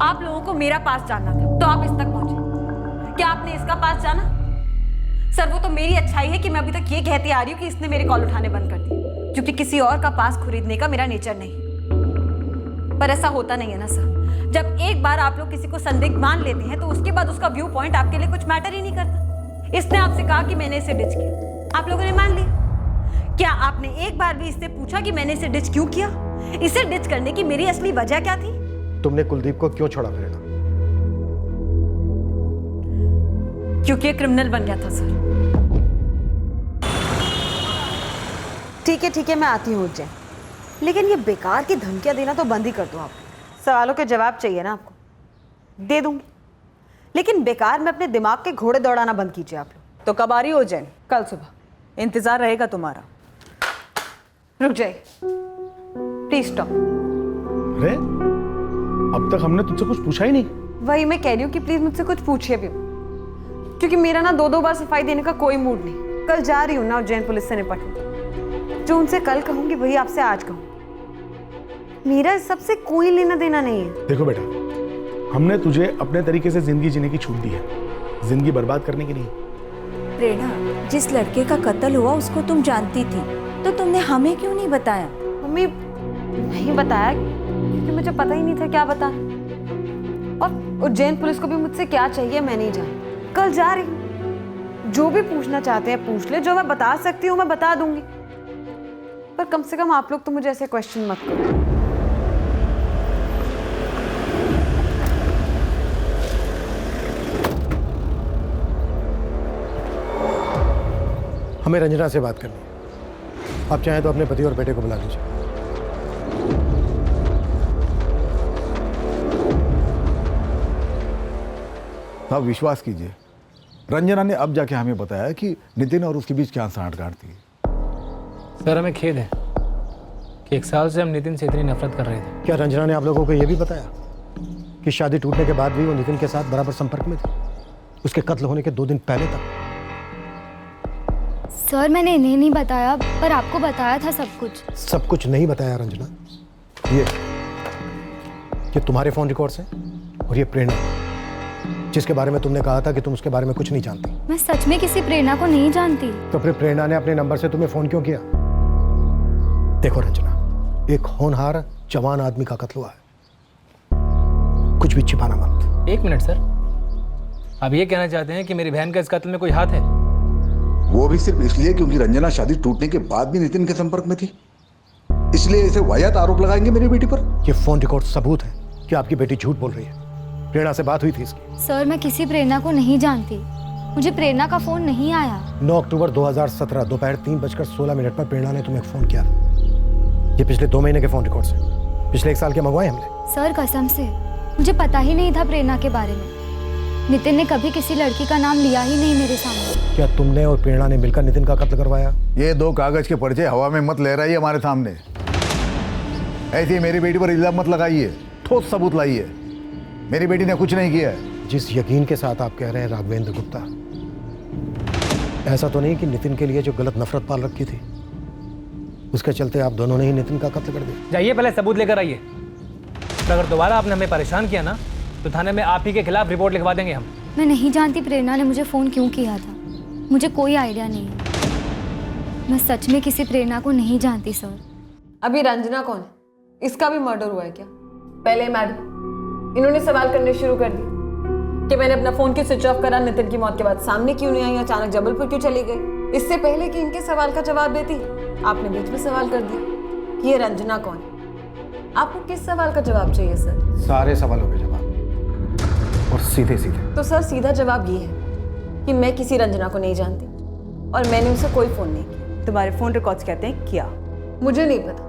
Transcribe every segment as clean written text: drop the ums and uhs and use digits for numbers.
आप लोगों को मेरा पास जानना था तो आप इस तक पहुंचे। क्या आपने इसका पास जाना? सर वो तो मेरी अच्छाई है कि मैं अभी तक ये कहती आ रही हूँ कि इसने मेरे कॉल उठाने बंद कर दिए, क्योंकि किसी और का पास खरीदने का मेरा नेचर नहीं। पर ऐसा होता नहीं है ना सर। जब एक बार आप लोग किसी को संदिग्ध मान लेते हैं तो उसके बाद उसका व्यू पॉइंट आपके लिए कुछ मैटर ही नहीं करता। इसने आपसे कहा कि मैंने इसे डिच किया, आप लोगों ने मान लिया। क्या आपने एक बार भी इससे पूछा कि मैंने इसे डिच क्यों किया? इसे डिच करने की मेरी असली वजह क्या थी? तुमने कुलदीप को क्यों छोड़ा प्रेरणा? क्योंकि क्रिमिनल बन गया था सर। ठीक है मैं आती हूँ उज्जैन, लेकिन ये बेकार की धमकियां देना तो बंद ही कर दो आप। सवालों के जवाब चाहिए ना आपको, दे दूंगी, लेकिन बेकार में अपने दिमाग के घोड़े दौड़ाना बंद कीजिए आप लोग। तो कब आ रही हो उज्जैन? कल सुबह। इंतजार रहेगा तुम्हारा। रुक जाइए, प्लीज स्टॉप। अरे अब तक हमने तुझसे कुछ पूछा ही नहीं। वही मैं कह रही हूँ कि प्लीज मुझसे कुछ पूछिए भी, क्योंकि मेरा ना दो बार सफाई देने का कोई मूड नहीं। कल जा रही हूँ ना उज्जैन पुलिस से निपटने। जो उनसे कल कहूंगी वही आपसे आज कहूंगी। मेरा इस सबसे कोई लेना देना नहीं है। देखो बेटा, हमने तुझे अपने तरीके से जिंदगी जीने की छूट दी है, जिंदगी बर्बाद करने की नहीं। प्रेरणा, जिस लड़के का कत्ल हुआ उसको तुम जानती थी, तो तुमने हमें क्यों नहीं बताया? मम्मी नहीं बताया क्योंकि मुझे पता ही नहीं था क्या बता। और उज्जैन पुलिस को भी मुझसे क्या चाहिए मैं नहीं जानती। कल जा रही हूँ, जो भी पूछना चाहते हैं पूछ ले, जो मैं बता सकती हूँ मैं बता दूंगी, पर कम से कम आप लोग तो मुझे ऐसे क्वेश्चन मत करो। हमें रंजना से बात करनी है। आप चाहें तो अपने पति और बेटे को बुला लीजिए। आप विश्वास कीजिए, रंजना ने अब जाके हमें बताया कि नितिन और उसके बीच क्या सांठगांठ थी। सर हमें खेद है कि 1 साल से हम नितिन से इतनी नफरत कर रहे थे। क्या रंजना ने आप लोगों को यह भी बताया कि शादी टूटने के बाद भी वो नितिन के साथ बराबर संपर्क में थी, उसके कत्ल होने के 2 दिन पहले तक? सर मैंने इन्हें नहीं बताया, पर आपको बताया था सब कुछ। सब कुछ नहीं बताया रंजना। ये तुम्हारे फोन रिकॉर्ड्स हैं और ये प्रेरणा, जिसके बारे में तुमने कहा था कि तुम उसके बारे में कुछ नहीं जानती। मैं सच में किसी प्रेरणा को नहीं जानती। तो फिर प्रेरणा ने अपने नंबर से तुम्हें फोन क्यों किया? देखो रंजना, एक होनहार जवान आदमी का कत्ल हुआ है, कुछ भी छिपाना मत। 1 मिनट सर, आप ये कहना चाहते हैं कि मेरी बहन का इस कत्ल में कोई हाथ है? वो भी सिर्फ इसलिए क्योंकि रंजना शादी टूटने के बाद भी नितिन के संपर्क में थी, इसलिए इसे वाहियात आरोप लगाएंगे मेरी बेटी पर। ये फोन रिकॉर्ड सबूत है कि आपकी बेटी झूठ बोल रही है। प्रेरणा से बात हुई थी इसकी? सर मैं किसी प्रेरणा को नहीं जानती, मुझे प्रेरणा का फोन नहीं आया। 9 अक्टूबर 2017 दोपहर 3:16 पर प्रेरणा ने तुम्हें फोन किया। ये पिछले 2 महीने के फोन रिकॉर्ड्स हैं, पिछले 1 साल के मंगवाए हमने। सर कसम से मुझे पता ही नहीं था प्रेरणा के बारे में। नितिन ने कभी किसी लड़की का नाम लिया ही नहीं मेरे सामने। क्या तुमने और प्रेरणा ने मिलकर नितिन का कत्ल करवाया? ये 2 कागज के पर्चे हवा में मत लहराइए हमारे सामने। ऐसे ही मेरी बेटी पर इल्जाम मत लगाइए, ठोस सबूत लाइए। मेरी बेटी ने कुछ नहीं किया है। जिस यकीन के साथ आप कह रहे हैं राघवेंद्र गुप्ता, ऐसा तो नहीं कि नितिन के लिए जो गलत नफरत पाल रखी थी उसके चलते आप दोनों ने ही नितिन का कत्ल कर दिया? जाइए पहले सबूत लेकर आइए। तो अगर दोबारा आपने हमें परेशान किया ना तो थाने में आप ही के खिलाफ रिपोर्ट लिखवा देंगे हम। मैं नहीं जानती प्रेरणा ने मुझे फोन क्यों किया था, मुझे कोई आइडिया नहीं है। मैं सच में किसी प्रेरणा को नहीं जानती सर। अभी रंजना कौन है? इसका भी मर्डर हुआ है क्या? पहले मैडम इन्होंने सवाल करने शुरू कर दिए कि मैंने अपना फोन क्यों स्विच ऑफ करा, नितिन की मौत के बाद सामने क्यों नहीं आई, अचानक जबलपुर क्यों चली गई। इससे पहले कि इनके सवाल का जवाब देती आपने बीच में सवाल कर दिया कि ये रंजना कौन है। आपको किस सवाल का जवाब चाहिए सर? सारे सवालों के जवाब, और सीधे सीधे। तो सर सीधा जवाब ये है कि मैं किसी रंजना को नहीं जानती और मैंने उसे कोई फोन नहीं किया। तुम्हारे फोन रिकॉर्ड्स कहते हैं किया। मुझे नहीं पता,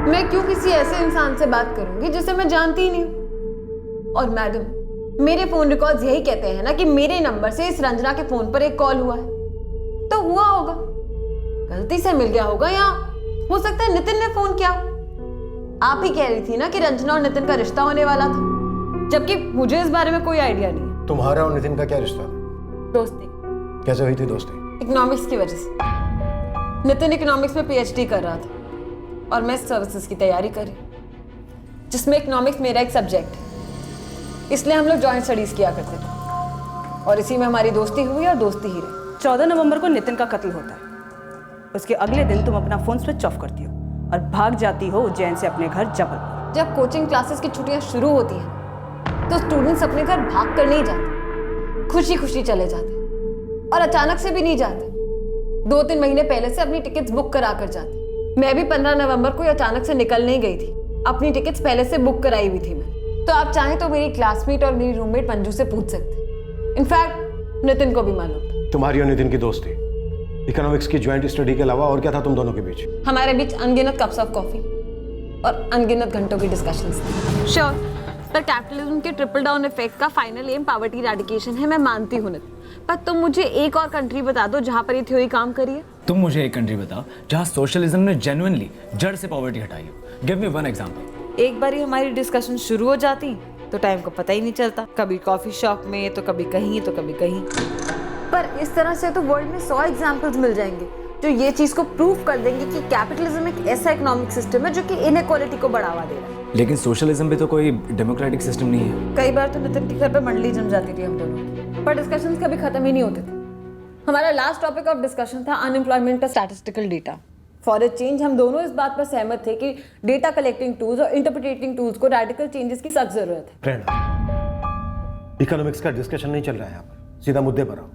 मैं क्यों किसी ऐसे इंसान से बात करूंगी जिसे मैं जानती ही नहीं हूँ। और मैडम मेरे फोन रिकॉर्ड्स यही कहते हैं ना कि मेरे नंबर से इस रंजना के फोन पर एक कॉल हुआ है, तो हुआ होगा, गलती से मिल गया होगा, या हो सकता है नितिन ने फोन किया। आप ही कह रही थी ना कि रंजना और नितिन का रिश्ता होने वाला था, जबकि मुझे इस बारे में कोई आइडिया नहीं है। तुम्हारा और नितिन का क्या रिश्ता था? दोस्ती। कैसे हुई थी दोस्ती? इकोनॉमिक्स की वजह से। नितिन इकोनॉमिक्स में पीएचडी कर रहा था और मैं सर्विसेज की तैयारी कर रही, जिसमें इकोनॉमिक्स मेरा एक सब्जेक्ट है। इसलिए हम लोग जॉइंट स्टडीज किया करते थे और इसी में हमारी दोस्ती हुई और दोस्ती ही रही। 14 नवंबर को नितिन का कत्ल होता है। उसके अगले दिन तुम अपना फोन स्विच ऑफ करती हो और भाग जाती हो उज्जैन से अपने घर जबलपुर। जब कोचिंग क्लासेस की छुट्टियां शुरू होती हैं तो स्टूडेंट्स अपने घर भाग कर नहीं जाते, खुशी खुशी चले जाते और अचानक से भी नहीं जाते। 2-3 महीने पहले से अपनी टिकट्स बुक करा कर जाते। मैं भी 15 नवंबर को अचानक से निकल नहीं गई थी, अपनी टिकट्स पहले से बुक कराई हुई थी मैं। तो आप चाहें तो मेरी क्लासमेट और मेरी रूममेट मंजू से पूछ सकते। इनफैक्ट नितिन को भी मालूम था। तुम्हारी और नितिन की दोस्ती इकोनॉमिक्स की ज्वाइंट स्टडी के अलावा और क्या था तुम दोनों के बीच? हमारे बीच अनगिनत कप्स ऑफ कॉफी और अनगिनत घंटों की डिस्कशंस थी। श्योर, पर कैपिटलिज्म के ट्रिपल डाउन इफेक्ट का फाइनल एम पॉवर्टी इरेडिकेशन है, मैं मानती हूं नितिन। पर तुम मुझे एक और कंट्री बता दो जहां पर ये थ्योरी काम करी है। तुम मुझे एक कंट्री बताओ जहां सोशलिज्म ने जेन्युइनली जड़ से पॉवर्टी हटाई हो। Give me one example. एक बार ही हमारी डिस्कशन शुरू हो जाती तो टाइम को पता ही नहीं चलता, कभी कॉफी शॉप में तो कभी कहीं तो कभी कहीं। पर इस तरह से तो वर्ल्ड में 100 एग्जाम्पल्स मिल जाएंगे जो ये चीज को प्रूव कर देंगे कि कैपिटलिज्म एक ऐसा इकोनॉमिक सिस्टम है जो कि इनइक्वालिटी को बढ़ावा दे रहा है। लेकिन सोशलिज्म भी तो कोई डेमोक्रेटिक सिस्टम नहीं है। कई बार तो नितिन के घर पे मंडली जम जाती थी हम दोनों की, पर डिस्कशंस कभी खत्म ही नहीं होते थे। हमारा लास्ट टॉपिक ऑफ डिस्कशन था अनएम्प्लॉयमेंट का statistical data. For a change हम दोनों इस बात पर सहमत थे कि डेटा कलेक्टिंग टूल्स और इंटरप्रिटेटिंग टूल्स को रेडिकल चेंजेस की सख्त जरूरत है। प्रेरणा, इकोनॉमिक्स का डिस्कशन नहीं चल रहा है यहाँ पर, सीधा मुद्दे पर आओ।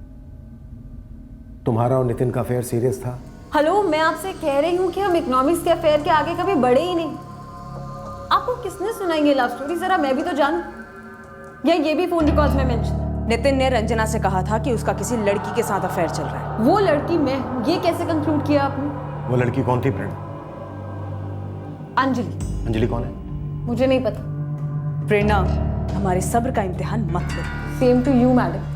तुम्हारा और नितिन का अफेयर सीरियस था? हेलो, मैं आपसे कह रही हूँ कि हम इकोनॉमिक्स के अफेयर के आगे कभी बढ़े ही नहीं। आपको किसने सुनाई ये लव स्टोरी, जरा मैं भी तो जानूं। या ये भी फोन रिकॉर्ड्स में मेंशन है? नितिन ने रंजना से कहा था कि उसका किसी लड़की के साथ अफेयर चल रहा है। वो लड़की मैं हूं, ये कैसे कंक्लूड किया आपने? वो लड़की कौन थी प्रेरणा? अंजलि। अंजलि कौन है? मुझे नहीं पता। प्रेरणा, हमारे सब्र का इम्तिहान मत लो। Same to you madam.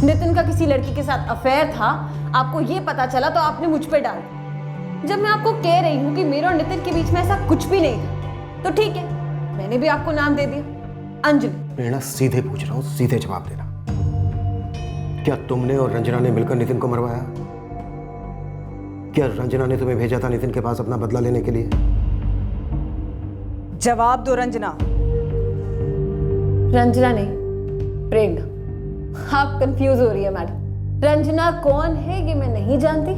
Nitin का किसी लड़की के साथ अफेयर था, आपको ये पता चला तो आपने मुझ पे डाल दिया। जब मैं आपको कह रही हूँ कि मेरे और नितिन के बीच में ऐसा कुछ भी नहीं था, तो ठीक है, मैंने भी आपको नाम दे दिया, अंजलि। प्रेरणा, सीधे पूछ रहा हूँ, सीधे जवाब देना। क्या तुमने और रंजना ने मिलकर नितिन को मरवाया? क्या रंजना ने तुम्हें भेजा था नितिन के पास अपना बदला लेने के लिए? जवाब दो रंजना। रंजना नहीं, प्रेरणा। आप कंफ्यूज हो रही है मैडम। रंजना कौन है ये मैं नहीं जानती,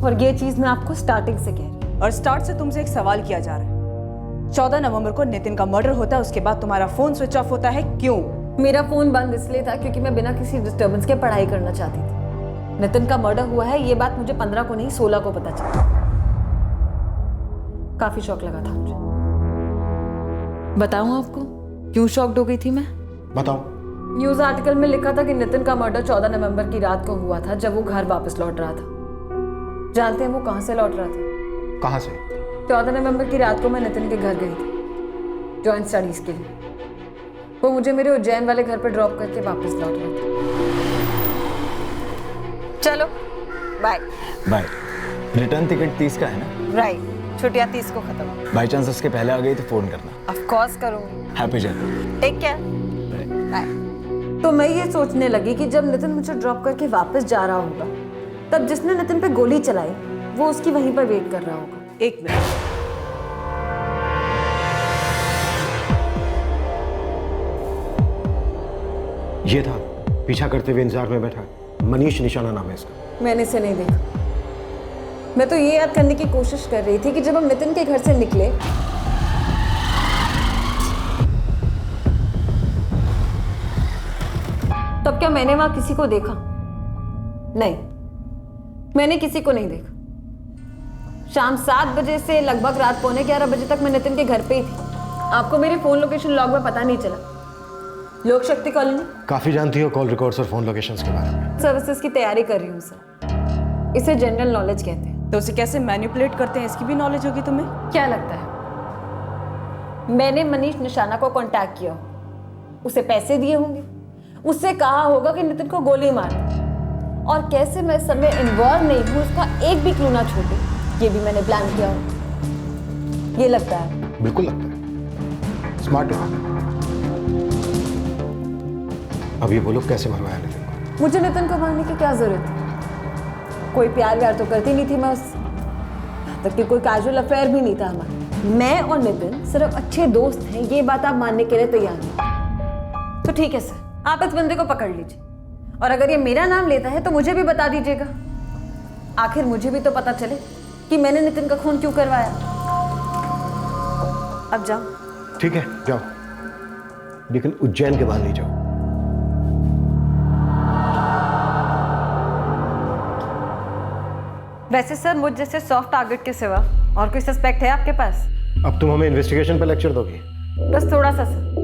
और ये चीज मैं आपको स्टार्टिंग से कह रही हूँ। और स्टार्ट से तुमसे एक सवाल किया जा रहा है। 14 नवंबर को नितिन का मर्डर होता है, उसके बाद तुम्हारा फोन स्विच ऑफ होता है, क्यों? मेरा फोन बंद इसलिए था क्योंकि मैं बिना किसी डिस्टर्बेंस के पढ़ाई करना चाहती थी। नितिन का मर्डर हुआ है ये बात मुझे 15 को नहीं 16 को पता चला। काफी शौक लगा था मुझे। बताऊं आपको क्यों शॉक्ड हो गई थी मैं? बताओ। न्यूज आर्टिकल में लिखा था कि नितिन का मर्डर 14 नवंबर की रात को हुआ था, जब वो घर वापस लौट रहा था। जानते हैं वो कहां से लौट रहा था? कहां से? 14 नवंबर की रात को मैं नितिन के घर गई थी जॉइंट स्टडीज के लिए। वो मुझे मेरे उज्जैन वाले घर पर ड्रॉप करके वापस लौट रहा था। चलो बाय। बाय। रिटर्न टिकट 30 का है ना? राइट, छुट्टियां 30 को खत्म। बाई चांस उसके पहले आ गई तो फोन करना। ऑफ कोर्स करूंगी। Happy journey. Take care. Bye. तो मैं ये सोचने लगी कि जब नितिन मुझे ड्रॉप करके वापस जा रहा होगा, तब जिसने नितिन पे गोली चलाई वो उसकी वहीं पर वेट कर रहा होगा। एक मिनट, ये था पीछा करते हुए इंतजार में बैठा मनीष निशाना नाम है इसका। मैंने इसे नहीं देखा। मैं तो ये याद करने की कोशिश कर रही थी कि जब हम नितिन के घर से निकले तब क्या मैंने वहां किसी को देखा? नहीं, मैंने किसी को नहीं देखा। शाम 7 बजे से लगभग रात 11:15 बजे तक मैं नितिन के घर पे ही थी। आपको मेरे फोन लोकेशन लॉग में पता नहीं चला? लोक शक्ति कॉलोनी। काफी जानती हो कॉल रिकॉर्ड्स और फोन लोकेशंस के बारे में। सर्विसेज की तैयारी कर रही हूँ सर। इसे जनरल नॉलेज कहते हैं। तो उसे कैसे मैनिपुलेट करते हैं इसकी भी नॉलेज होगी तुम्हें? क्या लगता है मैंने मनीष निशाना को कांटेक्ट किया, उसे पैसे दिए होंगे, उससे कहा होगा कि नितिन को गोली मार दे, और कैसे मैं इस समय इन्वॉल्व नहीं हूँ उसका एक भी क्लू ना छूटे, ये भी मैंने प्लान किया हो। ये लगता है? बिल्कुल लगता है। स्मार्ट हो। अब ये बोलो कैसे मरवाया नितिन को? मुझे नितिन को मारने की क्या जरूरत है? कोई प्यार व्यार तो करती नहीं थी मैं उससे, यहाँ तक कि कोई कैजुअल अफेयर भी नहीं था हमारा। मैं और नितिन सिर्फ अच्छे दोस्त हैं, ये बात आप मानने के लिए तैयार हैं? तो ठीक है सर, आप इस बंदे को पकड़ लीजिए, और अगर ये मेरा नाम लेता है तो मुझे भी बता दीजिएगा। आखिर मुझे भी तो पता चले कि मैंने नितिन का खून क्यों करवाया। अब जाओ। ठीक है, जाओ, लेकिन उज्जैन के बाहर नहीं जाओ। वैसे सर, मुझ जैसे सॉफ्ट टारगेट के सिवा और कोई सस्पेक्ट है आपके पास? अब तुम हमें इन्वेस्टिगेशन पर लेक्चर दोगी? बस थोड़ा सा सर।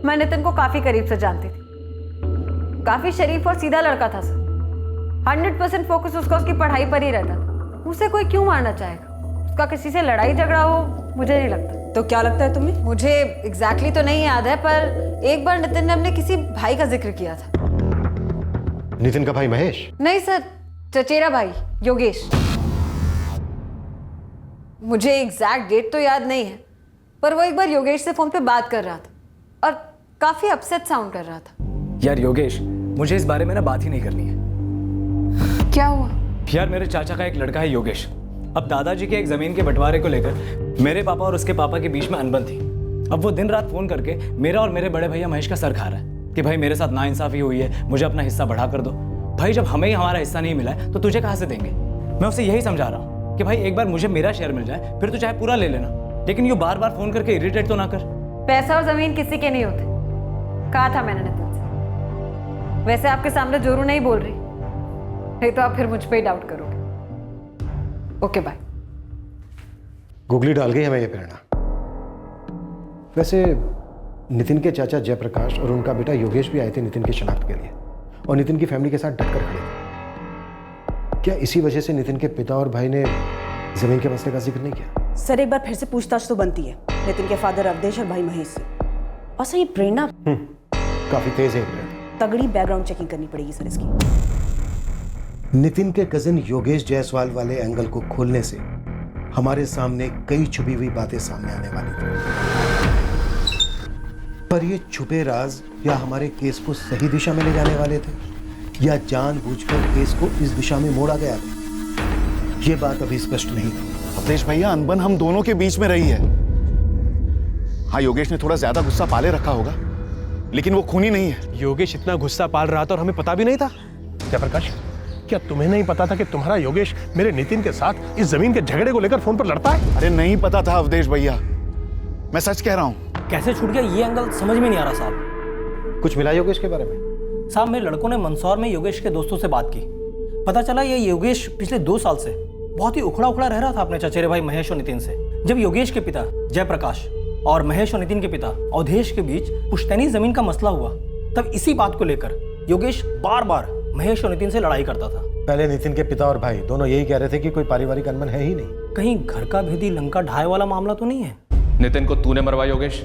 मैं नितिन को काफी करीब से जानती थी। काफी शरीफ और सीधा लड़का था सर। 100% फोकस उसका उसकी पढ़ाई पर ही रहता था। उसे कोई क्यों मारना चाहेगा? उसका किसी से लड़ाई झगड़ा हो, मुझे नहीं लगता। तो क्या लगता है तुम्हें? मुझे एग्जैक्टली तो नहीं याद है, पर एक बार नितिन ने अपने किसी भाई का जिक्र किया था। नितिन का भाई महेश? नहीं सर, चचेरा भाई योगेश। मुझे एग्जैक्ट डेट तो याद नहीं है, पर वो एक बार योगेश से फोन पे बात कर रहा था और काफी अपसेट साउंड कर रहा था। यार योगेश, मुझे इस बारे में ना बात ही नहीं करनी है। क्या हुआ? यार मेरे चाचा का एक लड़का है योगेश। अब दादाजी के एक जमीन के बंटवारे को लेकर मेरे पापा और उसके पापा के बीच में अनबन थी। अब वो दिन रात फोन करके मेरा और मेरे बड़े भैया महेश का सर खा रहा है कि भाई मेरे साथ नाइंसाफी हुई है, मुझे अपना हिस्सा बढ़ा कर दो। भाई जब हमें ही हमारा हिस्सा नहीं मिला है तो तुझे कहाँ से देंगे? मैं उसे यही समझा रहा हूँ कि भाई एक बार मुझे मेरा शेयर मिल जाए, फिर तो चाहे पूरा ले लेना, लेकिन ये बार बार फोन करके इरिटेट तो ना कर। पैसा और जमीन किसी के नहीं होते, कहा था मैंने नितिन से। वैसे आपके सामने जोरू नहीं बोल रही, नहीं तो आप फिर मुझ पे ही डाउट करोगे। Okay bye. गूगली डाल गई हमें ये प्रेरणा। वैसे नितिन के चाचा जयप्रकाश और उनका बेटा योगेश भी आए थे नितिन की शनाख्त के लिए, और नितिन की फैमिली के साथ डटकर खड़े थे। क्या इसी वजह से नितिन के पिता और भाई ने जमीन के मसले का जिक्र नहीं किया? सर एक बार फिर से पूछताछ तो बनती है नितिन के फादर अवधेश और भाई महेश से। और सर ये प्रेरणा काफी तेज है प्रेरणा। तगड़ी बैकग्राउंड चेकिंग करनी पड़ेगी सर इसकी। नितिन के कजिन योगेश जायसवाल वाले एंगल को खोलने से हमारे सामने कई छुपी हुई बातें सामने आने वाली थी, पर ये छुपे राज या हमारे केस को सही दिशा में ले जाने वाले थे या जानबूझकर केस को इस दिशा में मोड़ा गया था, ये बात अभी स्पष्ट नहीं थी। अवधेश भैया, अनबन हम दोनों के बीच में रही है। हाँ, योगेश ने थोड़ा ज्यादा गुस्सा पाले रखा होगा, लेकिन वो खूनी नहीं है। योगेश इतना गुस्सा पाल रहा था और हमें पता भी नहीं था? जयप्रकाश, क्या तुम्हें नहीं पता था कि तुम्हारा योगेश मेरे नितिन के साथ इस जमीन के झगड़े को लेकर फोन पर लड़ता है? अरे नहीं पता था अवधेश भैया, मैं सच कह रहा हूँ। कैसे छूट गया ये एंगल समझ में नहीं आ रहा साहब। कुछ मिला योगेश के बारे में? साहब मेरे लड़कों ने मंदसौर में योगेश के दोस्तों से बात की। पता चला ये योगेश पिछले 2 साल से बहुत ही उखड़ा उखड़ा रह रहा था अपने चचेरे भाई महेश और नितिन से। जब योगेश के पिता जयप्रकाश और महेश और नितिन के पिता अवधेश के बीच पुश्तैनी जमीन का मसला हुआ, तब इसी बात को लेकर योगेश बार बार महेश और नितिन से लड़ाई करता था। पहले नितिन के पिता और भाई दोनों यही कह रहे थे कि कोई पारिवारिक अनबन है ही नहीं। कहीं घर का भेदी लंका ढाई वाला मामला तो नहीं है? नितिन को तूने मरवाया योगेश?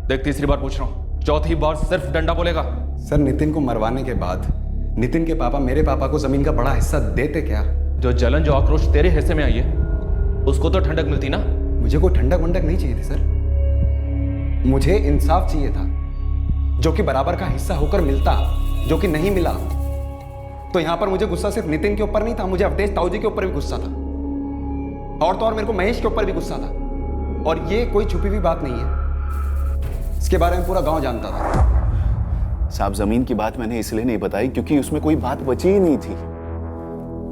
देख, तीसरी बार पूछ रहा हूँ, चौथी बार सिर्फ डंडा बोलेगा। सर, नितिन को मरवाने के बाद नितिन के पापा मेरे पापा को जमीन का बड़ा हिस्सा देते क्या? जो जलन जो आक्रोश तेरे हिस्से में आई है, उसको तो ठंडक मिलती ना। मुझे कोई ठंडक वंडक नहीं चाहिए थी सर, मुझे इंसाफ चाहिए था, जो कि बराबर का हिस्सा होकर मिलता, जो कि नहीं मिला। तो यहां पर मुझे गुस्सा सिर्फ नितिन के ऊपर नहीं था, मुझे अवधेश ताऊजी के ऊपर भी गुस्सा था, और तो और मेरे को महेश के ऊपर भी गुस्सा था। और ये कोई छुपी हुई बात नहीं है, इसके बारे में पूरा गांव जानता था। साहब, जमीन की बात मैंने इसलिए नहीं बताई क्योंकि उसमें कोई बात बची ही नहीं थी।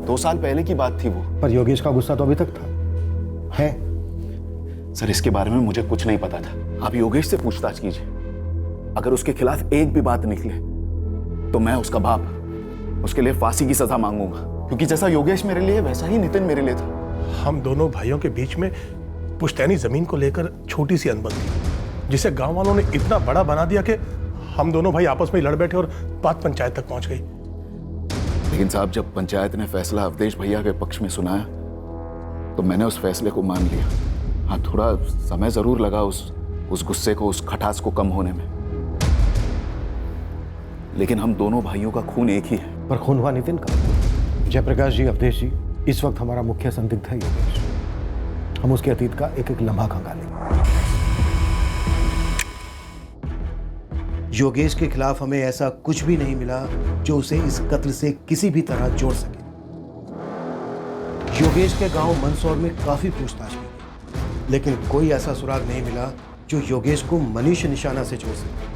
2 साल पहले की बात थी वो। पर योगेश का गुस्सा तो अभी तक था है। सर, इसके बारे में मुझे कुछ नहीं पता था। आप योगेश से पूछताछ कीजिए, अगर उसके खिलाफ एक भी बात निकले तो मैं उसका बाप उसके लिए फांसी की सजा मांगूंगा, क्योंकि जैसा योगेश मेरे लिए वैसा ही नितिन मेरे लिए था। हम दोनों भाइयों के बीच में पुश्तैनी जमीन को लेकर छोटी सी अनबन थी, जिसे गांव वालों ने इतना बड़ा बना दिया कि हम दोनों भाई आपस में लड़ बैठे और बात पंचायत तक पहुंच गई। लेकिन साहब, जब पंचायत ने फैसला अवधेश भैया के पक्ष में सुनाया तो मैंने उस फैसले को मान लिया। हाँ, थोड़ा समय जरूर लगा उस गुस्से को, उस खटास को कम होने में, लेकिन हम दोनों भाइयों का खून एक ही है। पर खून हुआ नितिन का। जयप्रकाश जी, अवधेश जी, इस वक्त हमारा मुख्य संदिग्ध है योगेश। हम उसके अतीत का एक एक लम्हा खंगालेंगे। योगेश के खिलाफ हमें ऐसा कुछ भी नहीं मिला जो उसे इस कत्ल से किसी भी तरह जोड़ सके। योगेश के गांव मंदसौर में काफी पूछताछ की, लेकिन कोई ऐसा सुराग नहीं मिला जो योगेश को मनीष निशाना से जोड़ सके।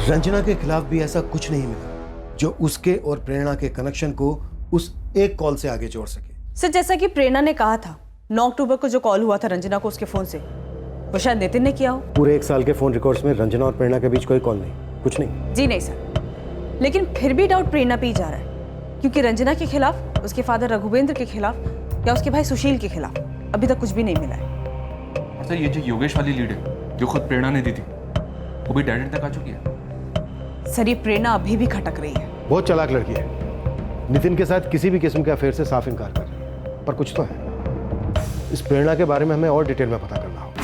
रंजना के खिलाफ भी ऐसा कुछ नहीं मिला जो उसके और प्रेरणा के कनेक्शन को उस एक कॉल से आगे जोड़ सके। सर जैसा कि प्रेरणा ने कहा था 9 अक्टूबर को जो कॉल हुआ था रंजना को उसके फोन से, वो शायद नितिन ने किया हो। पूरे 1 साल के फोन रिकॉर्ड्स में रंजना और प्रेरणा के बीच कोई कॉल नहीं, कुछ नहीं। जी नहीं सर, लेकिन फिर भी डाउट प्रेरणा पे ही जा रहा है, क्योंकि रंजना के खिलाफ, उसके फादर रघुवेंद्र के खिलाफ या उसके भाई सुशील के खिलाफ अभी तक कुछ भी नहीं मिला है। सर ये जो योगेश वाली लीड है जो खुद प्रेरणा ने दी थी, वो भी डैड तक आ चुकी है। सर ये प्रेरणा अभी भी खटक रही है। बहुत चालाक लड़की है, नितिन के साथ किसी भी किस्म के अफेयर से साफ इनकार कर रही है। पर कुछ तो है, इस प्रेरणा के बारे में हमें और डिटेल में पता करना होगा।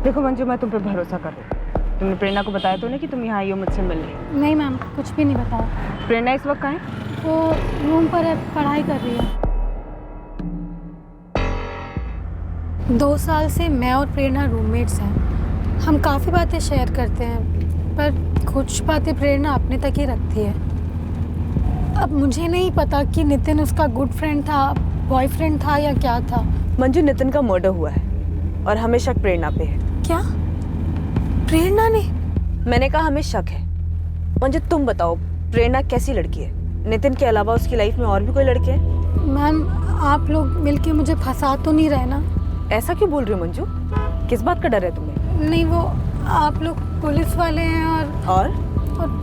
देखो मंजू, मैं तुम पे भरोसा कर रही हूँ। तुमने प्रेरणा को बताया तो नहीं कि तुम यहाँ आई हो मुझसे मिलने? नहीं मैम, कुछ भी नहीं बताया। प्रेरणा इस वक्त कहाँ है? वो रूम पर है, पढ़ाई कर रही है। 2 साल से मैं और प्रेरणा रूममेट्स हैं। हम काफ़ी बातें शेयर करते हैं, पर कुछ बातें प्रेरणा अपने तक ही रखती है। अब मुझे नहीं पता कि नितिन उसका गुड फ्रेंड था, बॉयफ्रेंड था या क्या था। मंजू, नितिन का मर्डर हुआ है और हमें शक प्रेरणा पे है। क्या? प्रेरणा ने? मैंने कहा हमें शक है। मंजू तुम बताओ, प्रेरणा कैसी लड़की है? नितिन के अलावा उसकी लाइफ में और भी कोई लड़के हैं? मैम, आप लोग मिलके मुझे फंसा तो नहीं रहे ना? ऐसा क्यों बोल रही हो मंजू? किस बात का डर है तुम्हें? नहीं, वो आप लोग पुलिस वाले हैं और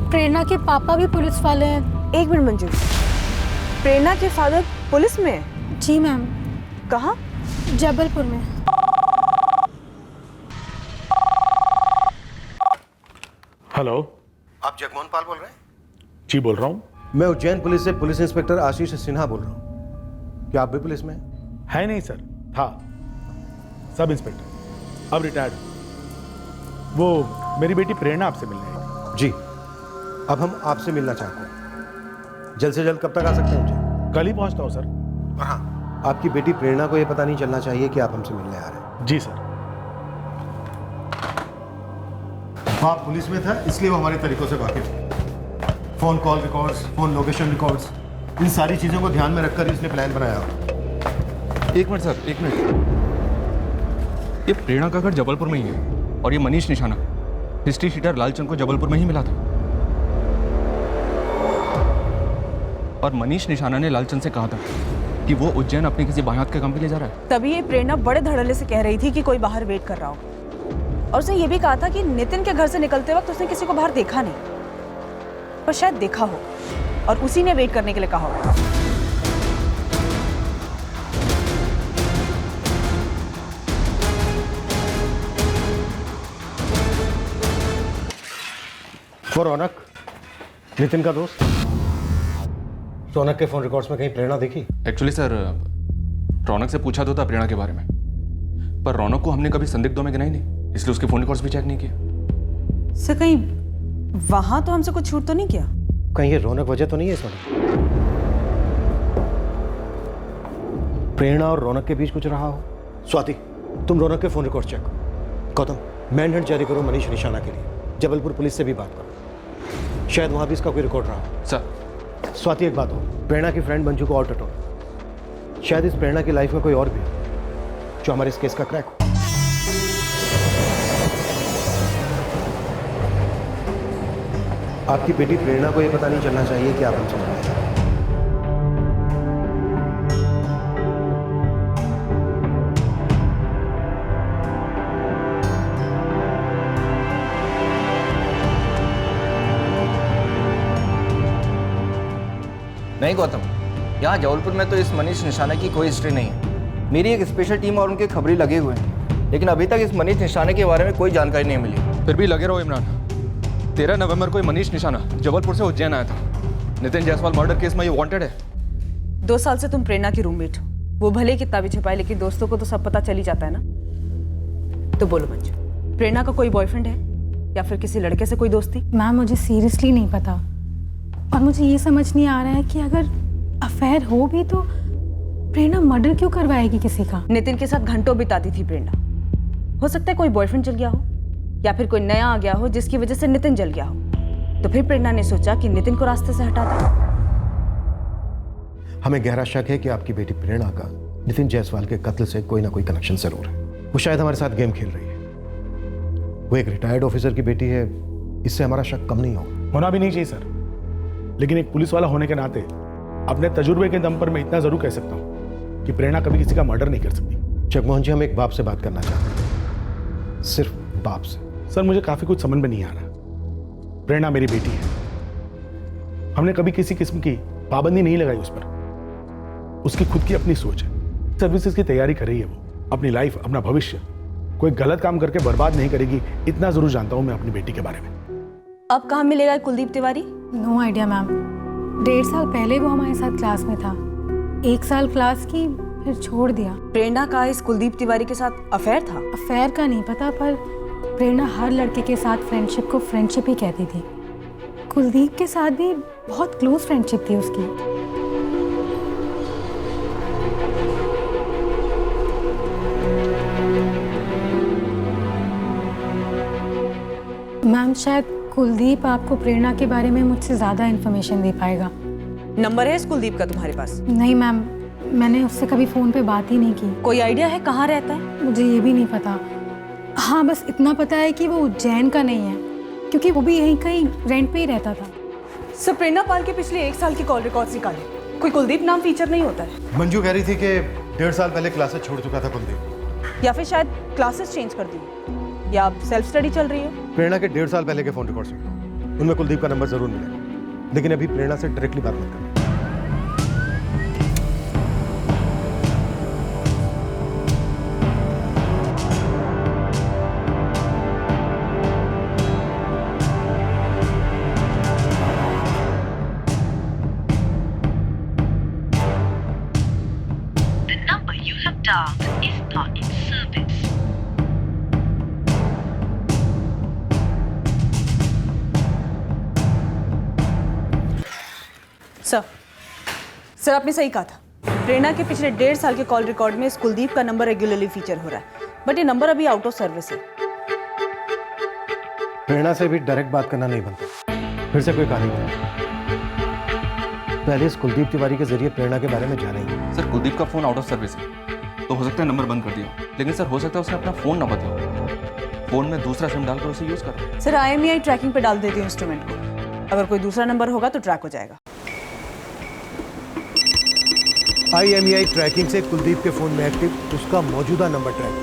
प्रेरणा के पापा भी पुलिस वाले हैं। एक मिनट मंजू, प्रेरणा के फादर पुलिस में है? जी मैम। कहाँ? जबलपुर में। हेलो, आप जगमोहन पाल बोल रहे हैं? जी बोल रहा हूँ। मैं उज्जैन पुलिस से पुलिस इंस्पेक्टर आशीष सिन्हा बोल रहा हूँ। क्या आप भी पुलिस में हैं? है नहीं सर, था सब इंस्पेक्टर, अब रिटायर्ड। वो मेरी बेटी प्रेरणा आपसे मिलने आई। जी, अब हम आपसे मिलना चाहते हैं। जल्द से जल्द कब तक आ सकते हैं मुझे? कल ही पहुंचता हूँ सर। और हाँ, आपकी बेटी प्रेरणा को यह पता नहीं चलना चाहिए कि आप हमसे मिलने आ रहे हैं। जी सर। हाँ, पुलिस में था इसलिए वो हमारे तरीकों से वाकिफ है। Phone call records, phone location records, इन सारी चीज़ों को ध्यान में रखकर इसने प्लान बनाया हो। एक मिनट सर, एक मिनट। ये प्रेरणा का घर जबलपुर में ही है और ये मनीष निशाना हिस्ट्री शीटर लालचंद को जबलपुर में ही मिला था। और मनीष निशाना ने लालचंद से कहा था कि वो उज्जैन अपने किसी बायात के काम पे ले जा रहा है। तभी ये प्रेरणा बड़े धड़ल्ले से कह रही थी कि कोई बाहर वेट कर रहा हो, और उसने ये भी कहा था कि नितिन के घर से निकलते वक्त उसने किसी को बाहर देखा नहीं, पर शायद देखा हो और उसी ने वेट करने के लिए कहा हो। वो रौनक, नितिन का दोस्त। रौनक के फोन रिकॉर्ड्स में कहीं प्रेरणा देखी? एक्चुअली सर, रौनक से पूछा तो था प्रेरणा के बारे में, पर रौनक को हमने कभी संदिग्धों में गिना ही नहीं, इसलिए उसके फोन रिकॉर्ड्स भी चेक नहीं किया। सर कहीं वहां तो हमसे कुछ छूट तो नहीं किया? कहीं ये रौनक वजह तो नहीं है इसमें? प्रेरणा और रौनक के बीच कुछ रहा हो? स्वाति, तुम रौनक के फोन रिकॉर्ड चेक करो। गौतम, मैनहंट जारी करो मनीष निशाना के लिए। जबलपुर पुलिस से भी बात करो, शायद वहां भी इसका कोई रिकॉर्ड रहा हो। सर। स्वाति, एक बात हो, प्रेरणा की फ्रेंड मंजू को और टटोलो। शायद इस प्रेरणा की लाइफ में कोई और भी हो जो हमारे इस केस का क्रैक हो। आपकी बेटी प्रेरणा को यह पता नहीं चलना चाहिए कि आप हमसे मिलने आए हैं। नहीं गौतम, यहाँ जबलपुर में तो इस मनीष निशाना की कोई हिस्ट्री नहीं है। मेरी एक स्पेशल टीम और उनके खबरी लगे हुए हैं, लेकिन अभी तक इस मनीष निशाने के बारे में कोई जानकारी नहीं मिली। फिर भी लगे रहो इमरान। 13 नवंबर को मनीष निशाना जबलपुर से उज्जैन आया था। नितिन जायसवाल मर्डर केस में ये वांटेड है। 2 साल से तुम प्रेरणा की रूममेट हो, वो भले कितना भी छुपाए, लेकिन दोस्तों को तो सब पता चल ही जाता है ना। तो बोलो मंजू, प्रेरणा का कोई बॉयफ्रेंड है या फिर किसी लड़के से कोई दोस्ती? मैम, मुझे सीरियसली नहीं पता, और मुझे ये समझ नहीं आ रहा है कि अगर अफेयर हो भी तो प्रेरणा मर्डर क्यों करवाएगी किसी का? नितिन के साथ घंटों बिताती थी प्रेरणा। हो सकता है कोई बॉयफ्रेंड चल गया हो या फिर कोई नया आ गया हो जिसकी वजह से नितिन जल गया हो। तो फिर प्रेरणा ने सोचा कि नितिन को रास्ते से हटा दे। हमें गहरा शक है कि आपकी बेटी प्रेरणा का नितिन जायसवाल के कत्ल से कोई ना कोई कनेक्शन जरूर है। वो शायद हमारे साथ गेम खेल रही है। वो एक रिटायर्ड ऑफिसर की बेटी है, इससे हमारा शक कम नहीं होगा। होना भी नहीं चाहिए सर, लेकिन एक पुलिस वाला होने के नाते अपने तजुर्बे के दम पर मैं इतना जरूर कह सकता हूँ कि प्रेरणा कभी किसी का मर्डर नहीं कर सकती। जगमोहन जी, हम एक बाप से बात करना चाहते हैं, सिर्फ बाप से। सर मुझे काफी कुछ समझ में नहीं आ रहा। प्रेरणा मेरी बेटी है, हमने कभी किसी किस्म की पाबंदी नहीं लगाई उस पर। उसकी खुद की अपनी सोच है, सर्विसेज की तैयारी कर रही है वो, अपनी लाइफ, अपना भविष्य कोई गलत काम करके बर्बाद नहीं करेगी, इतना जरूर जानता हूं मैं अपनी बेटी के बारे में। अब कहाँ मिलेगा Kuldeep Tiwari? No idea ma'am. 1.5 साल पहले वो हमारे साथ क्लास में था। 1 साल क्लास की, फिर छोड़ दिया। प्रेरणा का इस कुलदीप तिवारी के साथ अफेयर था? अफेयर का नहीं पता, पर प्रेरणा हर लड़के के साथ फ्रेंडशिप को फ्रेंडशिप ही कहती थी। कुलदीप के साथ भी बहुत क्लोज फ्रेंडशिप थी उसकी। मैम, शायद कुलदीप आपको प्रेरणा के बारे में मुझसे ज़्यादा इन्फॉर्मेशन दे पाएगा। नंबर है इस कुलदीप का तुम्हारे पास? नहीं मैम, मैंने उससे कभी फ़ोन पे बात ही नहीं की। कोई आइडिया है कहाँ रहता है? मुझे ये भी नहीं पता। हाँ, बस इतना पता है कि वो उज्जैन का नहीं है, क्योंकि वो भी यहीं कहीं रेंट पे ही रहता था। सर, प्रेरणा पाल के पिछले 1 साल की कॉल रिकॉर्ड्स निकाले, कोई कुलदीप नाम फीचर नहीं होता है। मंजू कह रही थी कि 1.5 साल पहले क्लासेस छोड़ चुका था कुलदीप, या फिर शायद क्लासेस चेंज कर दी, या सेल्फ स्टडी चल रही है। प्रेरणा के 1.5 साल पहले के फोन रिकॉर्ड्स उनमें कुलदीप का नंबर जरूर मिलेगा, लेकिन अभी प्रेरणा से डायरेक्टली बात मत करना। सर, आपने सही कहा था। प्रेरणा के पिछले 1.5 साल के कॉल रिकॉर्ड में इस कुलदीप का नंबर रेगुलरली फीचर हो रहा है, बट ये नंबर अभी आउट ऑफ सर्विस है। प्रेरणा से भी डायरेक्ट बात करना नहीं बनता, फिर से कोई कहानी बनाए। पहले इस कुलदीप तिवारी के जरिए प्रेरणा के बारे में जानेंगे। सर, कुलदीप का फोन आउट ऑफ सर्विस है, तो हो सकता है नंबर बंद कर दिया, लेकिन सर हो सकता है उसने अपना फोन ना बदला, फोन में दूसरा सिम डालकर उसे यूज कर रहा है। सर, IMEI ट्रैकिंग पे डाल देती हूँ इंस्ट्रूमेंट को, अगर कोई दूसरा नंबर होगा तो ट्रैक हो जाएगा। IMEI ट्रैकिंग से कुलदीप के फोन में एक्टिव उसका मौजूदा नंबर ट्रैक।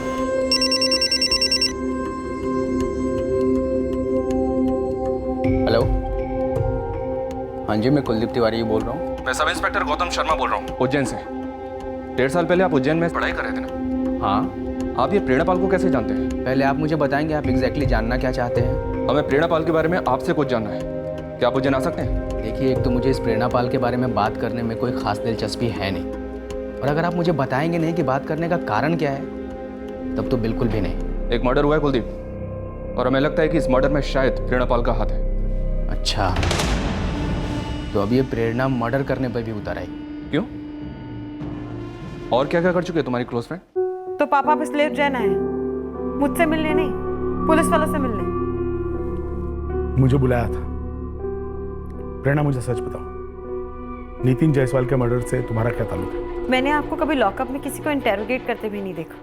हेलो, हाँ जी, मैं कुलदीप तिवारी बोल रहा हूँ। मैं सब इंस्पेक्टर गौतम शर्मा बोल रहा हूँ, उज्जैन से। 1.5 साल पहले आप उज्जैन में पढ़ाई कर रहे थे ना? हाँ। आप ये प्रेरणा पाल को कैसे जानते हैं? पहले आप मुझे बताएंगे आप एग्जैक्टली जानना क्या चाहते हैं? हमें प्रेरणा पाल के बारे में आपसे कुछ जानना है, क्या आप उज्जैन आ सकते हैं? देखिए, एक तो मुझे इस प्रेरणा पाल के बारे में बात करने में कोई खास दिलचस्पी है नहीं, और अगर आप मुझे बताएंगे नहीं कि बात करने का कारण क्या है, तब तो बिल्कुल भी नहीं। एक मर्डर हुआ है कुलदीप, और हमें लगता है कि इस मर्डर में शायद प्रेरणा पाल का हाथ है। अच्छा, तो अब ये प्रेरणा मर्डर करने पर भी उतर आई? क्यों? और क्या क्या कर चुके हैं तुम्हारी क्लोज फ्रेंड? तो पापा आप इसलिए उज्जैन आए, मुझसे मिलने नहीं, पुलिस वालों से मिलने। मुझे बुलाया था। प्रेरणा, मुझे सच बताओ, नितिन जायसवाल के मर्डर से तुम्हारा क्या ताल्लुक है? मैंने आपको कभी लॉकअप में किसी को इंटेरोगेट करते भी नहीं देखा,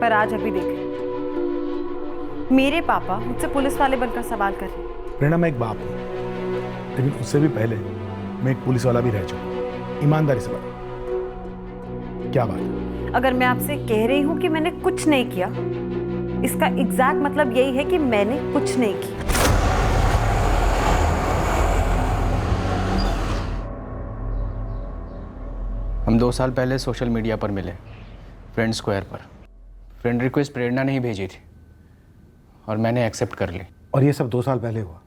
पर आज अभी देखे। मेरे पापा मुझसे पुलिस वाले बनकर सवाल कर रहे हैं। प्रेरणा, मैं एक बाप हूँ, लेकिन उससे भी पहले मैं एक पुलिस वाला भी रह चुका। ईमानदारी से बताओ, क्या बात है? अगर मैं आपसे कह रही हूँ कि मैंने कुछ नहीं किया, इसका एग्जैक्ट मतलब यही है कि मैंने कुछ नहीं किया। हम 2 साल पहले सोशल मीडिया पर मिले, फ्रेंड स्क्वायर पर। फ्रेंड रिक्वेस्ट प्रेरणा ने ही भेजी थी और मैंने एक्सेप्ट कर ली। और ये सब 2 साल पहले हुआ?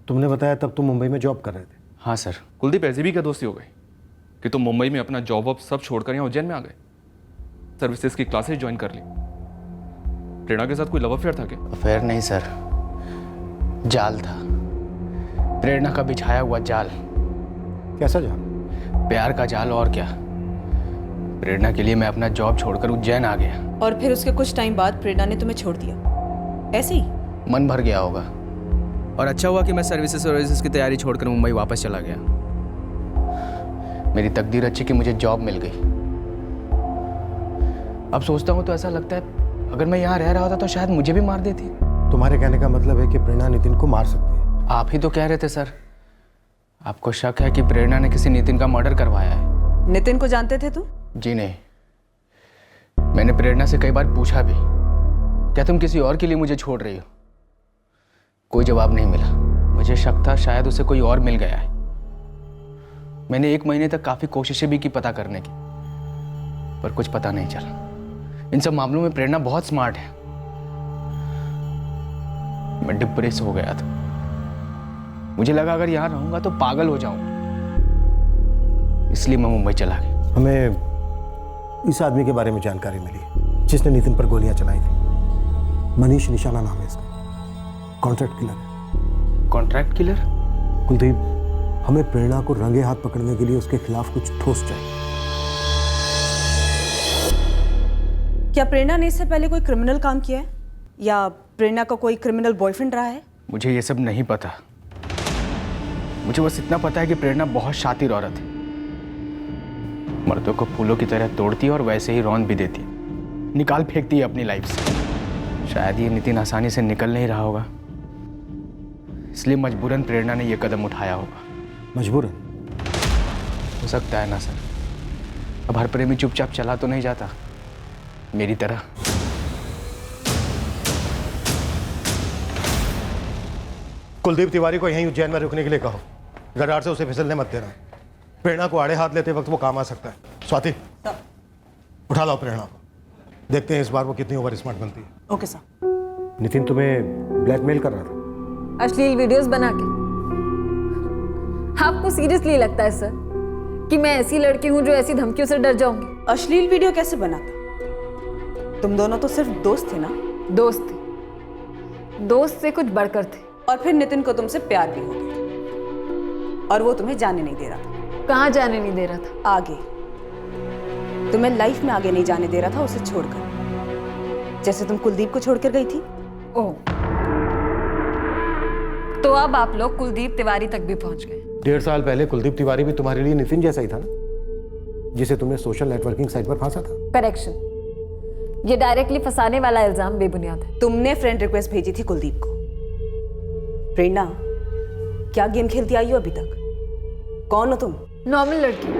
तुमने बताया तब तुम मुंबई में जॉब कर रहे थे। हाँ सर। कुलदीप, ऐसी भी क्या दोस्ती हो गई कि तुम मुंबई में अपना जॉब वॉब सब छोड़कर यहाँ उज्जैन में आ गए, सर्विसेज की क्लासेस ज्वाइन कर ली? प्रेरणा के साथ कोई लव अफेयर था क्या? अफेयर नहीं सर, जाल था, प्रेरणा का बिछाया हुआ जाल। कैसा जाल? प्यार का जाल, और क्या। प्रेरणा के लिए मैं अपना जॉब छोड़कर उज्जैन आ गया। और फिर उसके कुछ टाइम बाद प्रेरणा ने तुम्हें छोड़ दिया, ऐसे ही? मन भर गया होगा, और अच्छा हुआ कि मैं सर्विसेज की तैयारी छोड़कर मुंबई वापस चला गया। मेरी तकदीर अच्छी कि मुझे जॉब मिल गई। अब सोचता हूँ तो ऐसा लगता है अगर मैं यहाँ रह रहा होता तो शायद मुझे भी मार देती। तुम्हारे कहने का मतलब है कि प्रेरणा नितिन को मार सकती है? आप ही तो कह रहे थे सर, आपको शक है कि प्रेरणा ने किसी नितिन का मर्डर करवाया है। नितिन को जानते थे तुम? जी नहीं, मैंने प्रेरणा से कई बार पूछा भी, क्या तुम किसी और के लिए मुझे छोड़ रही हो? कोई जवाब नहीं मिला। मुझे शक था शायद उसे कोई और मिल गया है। मैंने 1 महीने तक काफी कोशिशें भी की पता करने की, पर कुछ पता नहीं चला। इन सब मामलों में प्रेरणा बहुत स्मार्ट है। मैं डिप्रेस हो गया था। मुझे लगा अगर यहां रहूंगा तो पागल हो जाऊंगा, इसलिए मैं मुंबई चला गया। हमें इस आदमी के बारे में जानकारी मिली जिसने नितिन पर गोलियां चलाई थी। मनीष निशाना नाम है इसका। कॉन्ट्रैक्ट किलर है। Contract killer? कुलदीप, हमें प्रेरणा को रंगे हाथ पकड़ने के लिए उसके खिलाफ कुछ ठोस चाहिए। क्या प्रेरणा ने इससे पहले कोई क्रिमिनल काम किया है, या प्रेरणा का कोई क्रिमिनल बॉयफ्रेंड रहा है? मुझे ये सब नहीं पता। मुझे बस इतना पता है कि प्रेरणा बहुत शातिर औरत है। मर्दों को फूलों की तरह तोड़ती है और वैसे ही रौंद भी देती है, निकाल फेंकती है अपनी लाइफ से। शायद ये नितिन आसानी से निकल नहीं रहा होगा, इसलिए मजबूरन प्रेरणा ने यह कदम उठाया होगा। मजबूरन? हो सकता है ना सर। अब हर प्रेमी चुपचाप चला तो नहीं जाता मेरी तरह। कुलदीप तिवारी को यहीं उज्जैन में रुकने के लिए कहो। गडार से उसे फिसलने मत देना। प्रेरणा को आड़े हाथ लेते वक्त वो काम आ सकता है। स्वाति, उठा लाओ प्रेरणा को। देखते हैं इस बार वो कितनी ओवर स्मार्ट बनती है। Okay sir. नितिन तुम्हें ब्लैकमेल कर रहा था? अश्लील वीडियोस बना के? आपको सीरियसली लगता है सर कि मैं ऐसी लड़की हूं जो ऐसी धमकियों से डर जाऊंगी? अश्लील वीडियो कैसे बनाता? तुम दोनों तो सिर्फ दोस्त थे ना? दोस्त थे, दोस्त से कुछ बढ़कर थे। और फिर नितिन को तुमसे प्यार भी हो गया, और वो तुम्हें जाने नहीं दे रहा था। कहाँ जाने नहीं दे रहा था? आगे। तुम्हें लाइफ में आगे नहीं जाने दे रहा था उसे छोड़कर, जैसे तुम कुलदीप को छोड़कर गई थी। ओह, तो अब आप लोग कुलदीप तिवारी तक भी पहुंच गए। 1.5 साल पहले कुलदीप तिवारी भी तुम्हारे लिए नितिन जैसा ही था ना, जिसे तुमने सोशल नेटवर्किंग साइट पर फांसा था। करेक्शन, ये डायरेक्टली फंसाने वाला इल्जाम बेबुनियाद है। तुमने फ्रेंड रिक्वेस्ट भेजी थी कुलदीप को। प्रेरणा, क्या गेम खेलती आई हो अभी तक? कौन हो तुम? नॉर्मल लड़की,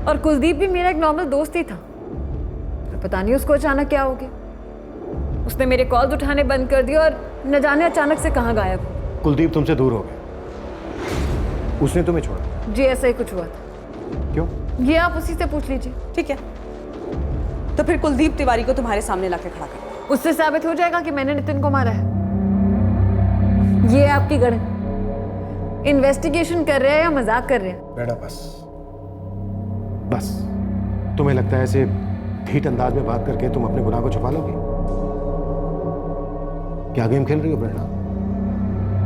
और कुलदीप भी मेरा एक नॉर्मल दोस्त ही था। पर पता नहीं उसको अचानक क्या हो गया। उसने मेरे कॉल्स उठाने बंद कर दिए और न जाने अचानक से कहाँ गायब हो। कुलदीप तुमसे दूर हो गया, उसने तुम्हें छोड़ा? जी ऐसा ही कुछ हुआ था। क्यों? ये आप उसी से पूछ लीजिए। ठीक है, तो फिर कुलदीप तिवारी को तुम्हारे सामने लाके खड़ा कर। उससे साबित हो जाएगा कि मैंने नितिन को मारा है। ये आपकी गढ़ इन्वेस्टिगेशन कर रहे हैं या मजाक कर रहे हैं? बेटा बस बस, तुम्हें लगता है ऐसे ढीठ अंदाज में बात करके तुम अपने गुनाह को छुपा लोगे? क्या गेम खेल रही हो प्रेरणा?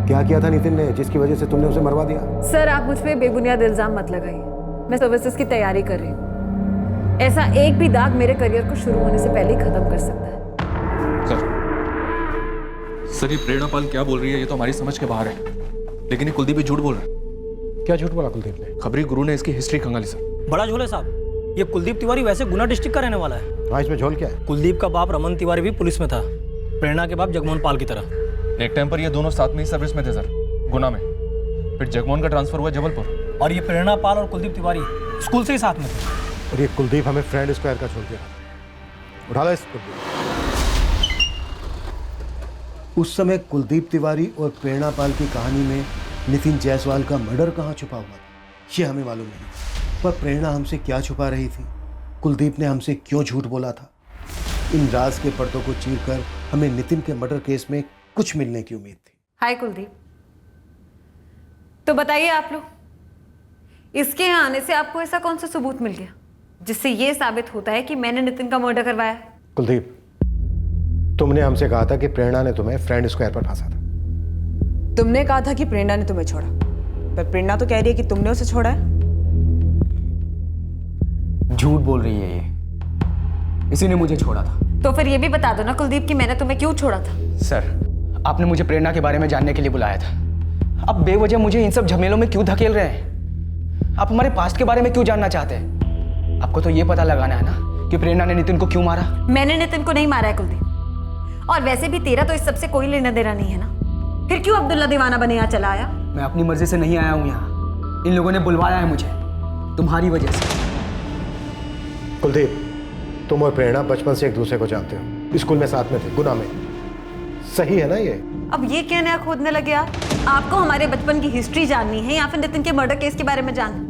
क्या किया था नितिन ने जिसकी वजह से तुमने उसे मरवा दिया? सर, आप मुझ पे बेबुनियाद इल्जाम मत लगाइए। मैं सर्विसेज की तैयारी कर रही हूँ। ऐसा एक भी दाग मेरे करियर को शुरू होने से पहले ही खत्म कर सकता है। सर ये प्रेरणा पाल क्या बोल रही है ये तो हमारी समझ के बाहर है, लेकिन ये कुलदीप भी झूठ बोल रहा है। क्या झूठ बोला कुलदीप ने? खबरी गुरु ने इसकी हिस्ट्री खंगाली सर। बड़ा झोल है साहब। ये कुलदीप तिवारी वैसे गुना डिस्ट्रिक्ट का रहने वाला है। हाँ, इसमें झोल क्या है? कुलदीप का बाप रमन तिवारी भी पुलिस में था, प्रेरणा के बाप जगमोहन पाल की तरह। एक टाइम पर ये दोनों साथ में ही सर्विस में थे सर, गुना में। फिर जगमोहन का ट्रांसफर हुआ जबलपुर। और ये प्रेरणा पाल और कुलदीप तिवारी स्कूल से ही साथ में थे। और ये कुलदीप हमें फ्रेंड स्क्वायर का छोड़ दिया। उठा लो इस कुलदीप। उस समय कुलदीप तिवारी और प्रेरणा पाल की कहानी में नितिन जायसवाल का मर्डर कहाँ छुपा हुआ था ये हमें मालूम नहीं। पर प्रेरणा हमसे क्या छुपा रही थी, कुलदीप ने हमसे क्यों झूठ बोला था, इन राज के पर्दों को चीरकर हमें नितिन के मर्डर केस में कुछ मिलने की उम्मीद थी। हाय कुलदीप, तो बताइए आप लोग, इसके यहाँ आने से आपको ऐसा कौन सा सबूत मिल गया जिससे ये साबित होता है कि मैंने नितिन का मर्डर करवाया है? कुलदीप, तुमने हमसे कहा था कि प्रेरणा ने तुम्हें फ्रेंड स्क्वायर पर फांसा था। तुमने कहा था कि प्रेरणा ने तुम्हें छोड़ा, पर प्रेरणा तो कह रही है कि तुमने उसे छोड़ा है। झूठ बोल रही है ये, इसी ने मुझे छोड़ा था। तो फिर ये भी बता दो ना कुलदीप कि मैंने तुम्हें क्यों छोड़ा था। सर, आपने मुझे प्रेरणा के बारे में जानने के लिए बुलाया था। अब बेवजह मुझे इन सब झमेलों में क्यों धकेल रहे हैं? आप हमारे पास्ट के बारे में क्यों जानना चाहते हैं? आपको तो ये पता लगाना है ना कि प्रेरणा ने नितिन को क्यों मारा। मैंने नितिन को नहीं मारा है कुलदीप, और वैसे भी तेरा तो इस सबसे कोई लेना देना नहीं है ना। फिर क्यों अब्दुल्ला दीवाना बने यहाँ चला आया? मैं अपनी मर्जी से नहीं आया हूँ यहाँ, इन लोगों ने बुलवाया है मुझे तुम्हारी वजह से। कुलदीप, तुम और प्रेरणा बचपन से एक दूसरे को जानते हो, स्कूल में साथ में थे, गुना में। सही है ना ये? अब ये क्या नया खोदने लगे आप? आपको हमारे बचपन की हिस्ट्री जाननी है या फिर नितिन के मर्डर केस के बारे में जानना?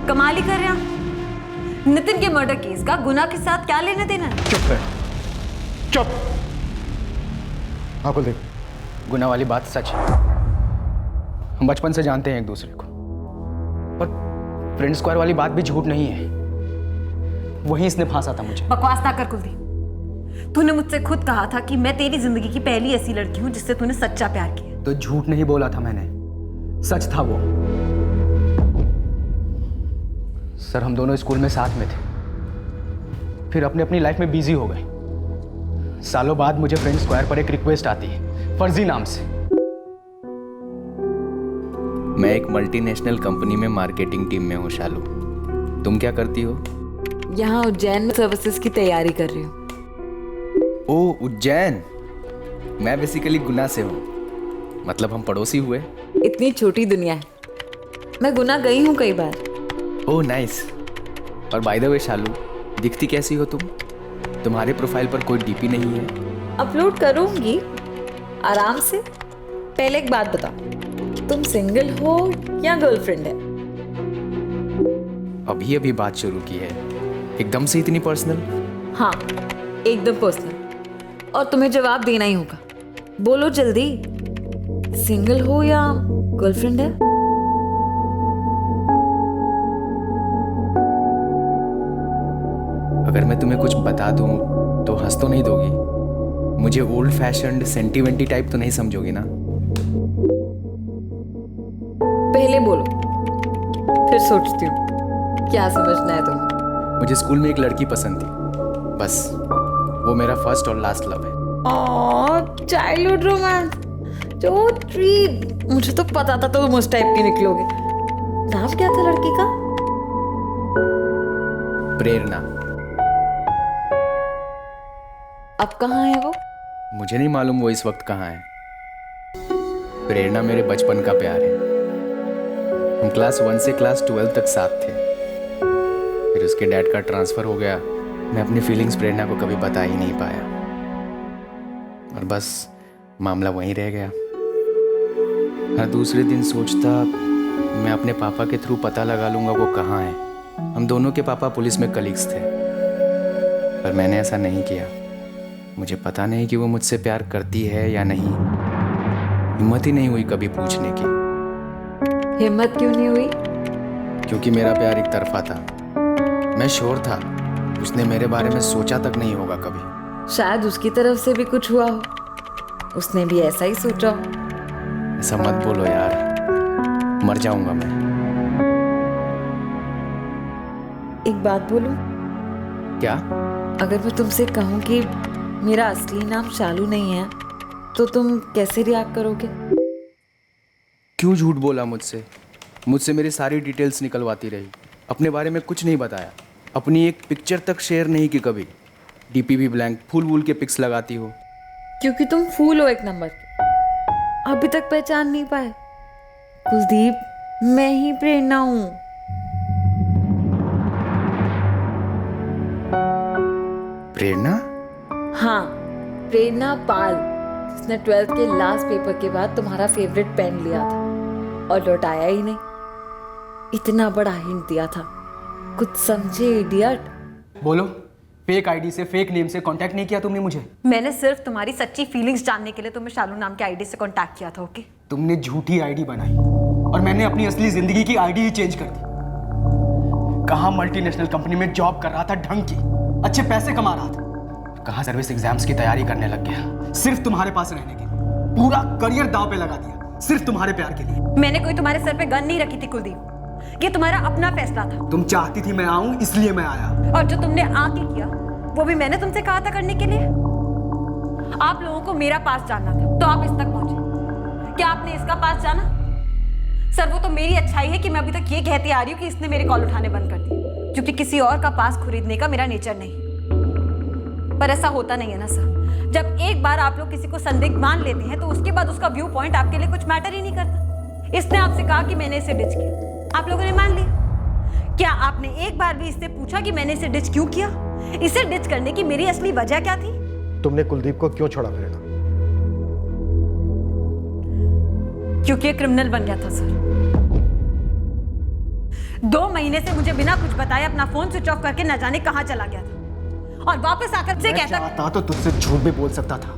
कमाल ही कर रहे हैं आप। नितिन के मर्डर केस का गुना के साथ क्या लेने देना है? चुप है, चुप। हाँ कुलदीप, गुना वाली बात सच है, हम बचपन से जानते हैं एक दूसरे को। पर फ्रेंड स्क्वायर वाली बात भी झूठ नहीं है, वहीं इसने फांसा था मुझे। बकवास ना कर कुलदीप। तूने मुझसे खुद कहा था कि मैं तेरी जिंदगी की पहली ऐसी लड़की हूं जिससे तूने सच्चा प्यार किया। तो झूठ नहीं बोला था मैंने, सच था वो। सर, हम दोनों स्कूल में साथ में थे, फिर अपने अपनी लाइफ में बिजी हो गए। सालों बाद मुझे फ्रेंड स्क्वायर पर एक रिक्वेस्ट आती है फर्जी नाम से। मैं एक मल्टीनेशनल कंपनी में मार्केटिंग टीम में हूँ शालू। तुम क्या करती हो? यहाँ उज्जैन में सर्विसेज की तैयारी कर रही हूँ। ओह, उज्जैन। मैं बेसिकली गुना से हूँ, मतलब हम पड़ोसी हुए। इतनी छोटी दुनिया है, मैं गुना गई हूँ कई बार। Oh nice. और बाय द वे शालू, दिखती कैसी हो तुम? तुम्हारे प्रोफाइल पर कोई डीपी नहीं है। अपलोड करूंगी आराम से। पहले एक बात बताओ, तुम सिंगल हो या गर्लफ्रेंड है? अभी अभी बात शुरू की है, एकदम से इतनी पर्सनल? हाँ, एकदम पर्सनल, और तुम्हें जवाब देना ही होगा। बोलो जल्दी, सिंगल हो या गर्लफ्रेंड है? अगर मैं तुम्हें कुछ बता दूं तो हंस तो नहीं दोगी? मुझे ओल्ड फैशन्ड सेंटिमेंटी टाइप तो नहीं समझोगी ना? पहले बोलो, फिर सोचती हूँ क्या समझना है तुम्हें। मुझे स्कूल में एक लड़की पसंद थी, बस वो मेरा फर्स्ट और लास्ट लव है। चाइल्डहुड रोमांस, जो ट्रीट। मुझे तो पता था तुम उस टाइप की निकलोगे। नाम क्या था लड़की का? प्रेरणा। अब कहाँ है वो? मुझे नहीं मालूम वो इस वक्त कहाँ है। प्रेरणा मेरे बचपन का प्यार है। हम क्लास 1 से क्लास 12 तक साथ थे, फिर उसके डैड का ट्रांसफ़र हो गया। मैं अपनी फीलिंग्स प्रेरणा को कभी बता ही नहीं पाया, और बस मामला वहीं रह गया। हर दूसरे दिन सोचता मैं अपने पापा के थ्रू पता लगा लूँगा वो कहाँ है। हम दोनों के पापा पुलिस में कलीग्स थे, पर मैंने ऐसा नहीं किया। मुझे पता नहीं कि वो मुझसे प्यार करती है या नहीं। हिम्मत ही नहीं हुई कभी पूछने की। हिम्मत क्यों नहीं हुई? क्योंकि मेरा प्यार एक तरफा था। मैं श्योर था उसने मेरे बारे में सोचा तक नहीं होगा कभी। शायद उसकी तरफ से भी कुछ हुआ हो, उसने भी ऐसा ही सोचा हो। ऐसा मत बोलो यार, मर जाऊंगा मैं। एक बात बोलूं? क्या? अगर मैं तुमसे कहूं कि मेरा असली नाम शालू नहीं है, तो तुम कैसे रिएक्ट करोगे? क्यों झूठ बोला मुझसे? मुझसे मेरी सारी डिटेल्स निकलवाती रही, अपने बारे में कुछ नहीं बताया, अपनी एक पिक्चर तक शेयर नहीं की कभी। डीपी भी ब्लैंक, फूल वूल के पिक्स लगाती हो। क्योंकि तुम फूल हो एक नंबर के। अभी तक पहचान नहीं पाए? कुलदीप, मैं ही प्रेरणा हूं। प्रेरणा? हाँ, प्रेरणा पाल, जिसने 12th के लास्ट पेपर के बाद तुम्हारा फेवरेट पेन लिया था और लौटाया ही नहीं। इतना बड़ा हिंट दिया था, कुछ समझे इडियट? बोलो, फेक आईडी से, फेक नेम से कांटेक्ट नहीं किया तुमने मुझे? मैंने सिर्फ तुम्हारी सच्ची फीलिंग्स जानने के लिए तुम्हें शालू नाम के आईडी से कांटेक्ट किया था। ओके? तुमने झूठी आईडी बनाई और मैंने अपनी असली जिंदगी की आईडी ही चेंज कर दी। कहाँ मल्टीनेशनल कंपनी में जॉब कर रहा था ढंग की, अच्छे पैसे कमा रहा था, कहाँ सर्विस एग्जाम्स की तैयारी करने लग गया सिर्फ तुम्हारे पास रहने के लिए। पूरा करियर दांव पे लगा दिया सिर्फ तुम्हारे प्यार के लिए। मैंने कोई तुम्हारे सर पे गन नहीं रखी थी कुलदीप, ये तुम्हारा अपना फैसला था। तुम चाहती थी मैं आऊं, इसलिए मैं आया। और जो तुमने आके किया वो भी मैंने तुमसे कहा था करने के लिए। आप लोगों को मेरा पास जानना था तो आप इस तक पहुंचे। क्या आपने इसका पास जाना? सर वो तो मेरी अच्छाई है कि मैं अभी तक ये कहती आ रही हूँ कि इसने मेरे कॉल उठाने बंद कर दिए, क्योंकि किसी और का पास खरीदने का मेरा नेचर नहीं। पर ऐसा होता नहीं है ना सर। जब एक बार आप लोग किसी को संदिग्ध मान लेते हैं तो उसके बाद उसका व्यू पॉइंट आपके लिए कुछ मैटर ही नहीं करता। इसने आपसे कहा कि मैंने इसे डिच किया, आप लोगों ने मान लिया। क्या आपने एक बार भी इससे पूछा कि मैंने इसे डिच क्यों किया? इसे डिच करने की मेरी असली वजह क्या थी? तुमने कुलदीप को क्यों छोड़ा प्रेरणा? क्योंकि ये क्रिमिनल बन गया था सर। 2 महीने से मुझे बिना कुछ बताए अपना फोन स्विच ऑफ करके न जाने कहां चला गया था, और वापस आकर से कहता चाहता तो तुझसे झूठ भी बोल सकता था,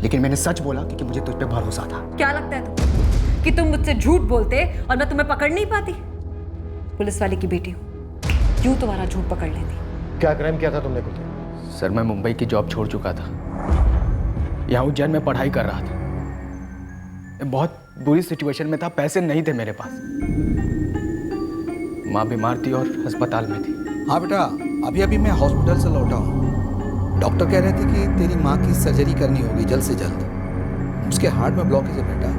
लेकिन मैंने सच बोला क्योंकि मुझे तुझ पे भरोसा था। क्या लगता है तुम कि तुम मुझसे झूठ बोलते और मैं तुम्हें पकड़ नहीं पाती? पुलिस वाले की बेटी हूं, क्यों तुम्हारा झूठ पकड़ लेती? क्या क्राइम किया था तुमने कुलदीप? सर मैं मुंबई की जॉब छोड़ चुका था, यहाँ उज्जैन में पढ़ाई कर रहा था। मैं बहुत बुरी सिचुएशन में था, पैसे नहीं थे मेरे पास। माँ बीमार थी और अस्पताल में थी। हाँ बेटा, अभी अभी मैं हॉस्पिटल से लौटा हूँ। डॉक्टर कह रहे थे कि तेरी माँ की सर्जरी करनी होगी जल्द से जल्द। उसके हार्ट में ब्लॉकेज है बेटा,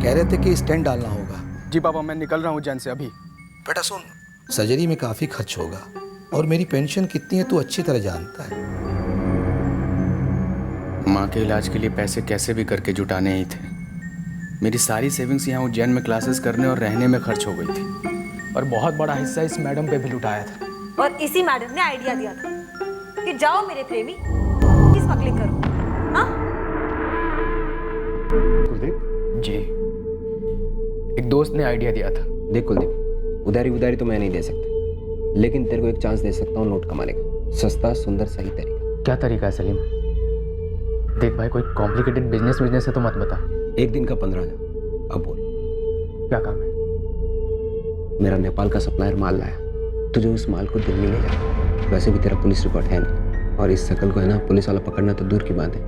कह रहे थे कि स्टेंट डालना होगा। जी पापा, मैं निकल रहा हूँ उज्जैन से अभी। बेटा सुन, सर्जरी में काफ़ी खर्च होगा और मेरी पेंशन कितनी है तू अच्छी तरह जानता है। माँ के इलाज के लिए पैसे कैसे भी करके जुटाने ही थे। मेरी सारी सेविंग्स यहाँ उज्जैन में क्लासेस करने और रहने में खर्च हो गई थी, और बहुत बड़ा हिस्सा इस मैडम पे भी लुटाया था। और इसी मैडम ने आइडिया दिया था कि जाओ मेरे प्रेमी स्मगलिंग करो। हाँ कुलदीप जी, एक दोस्त ने आइडिया दिया था। देख कुलदीप, उधारी तो मैं नहीं दे सकता, लेकिन तेरे को एक चांस दे सकता हूँ नोट कमाने का। सस्ता सुंदर सही तरीका। क्या तरीका है सलीम? देख भाई, कोई कॉम्प्लिकेटेड बिजनेस है तो मत बता। 1 दिन का 15,000। अब बोल क्या काम है? मेरा नेपाल का सप्लायर माल लाया, तुझे उस माल को दिल्ली ले जा। वैसे भी तेरा पुलिस रिकॉर्ड है नहीं, और इस शकल को है ना पुलिस वाला पकड़ना तो दूर की बात है।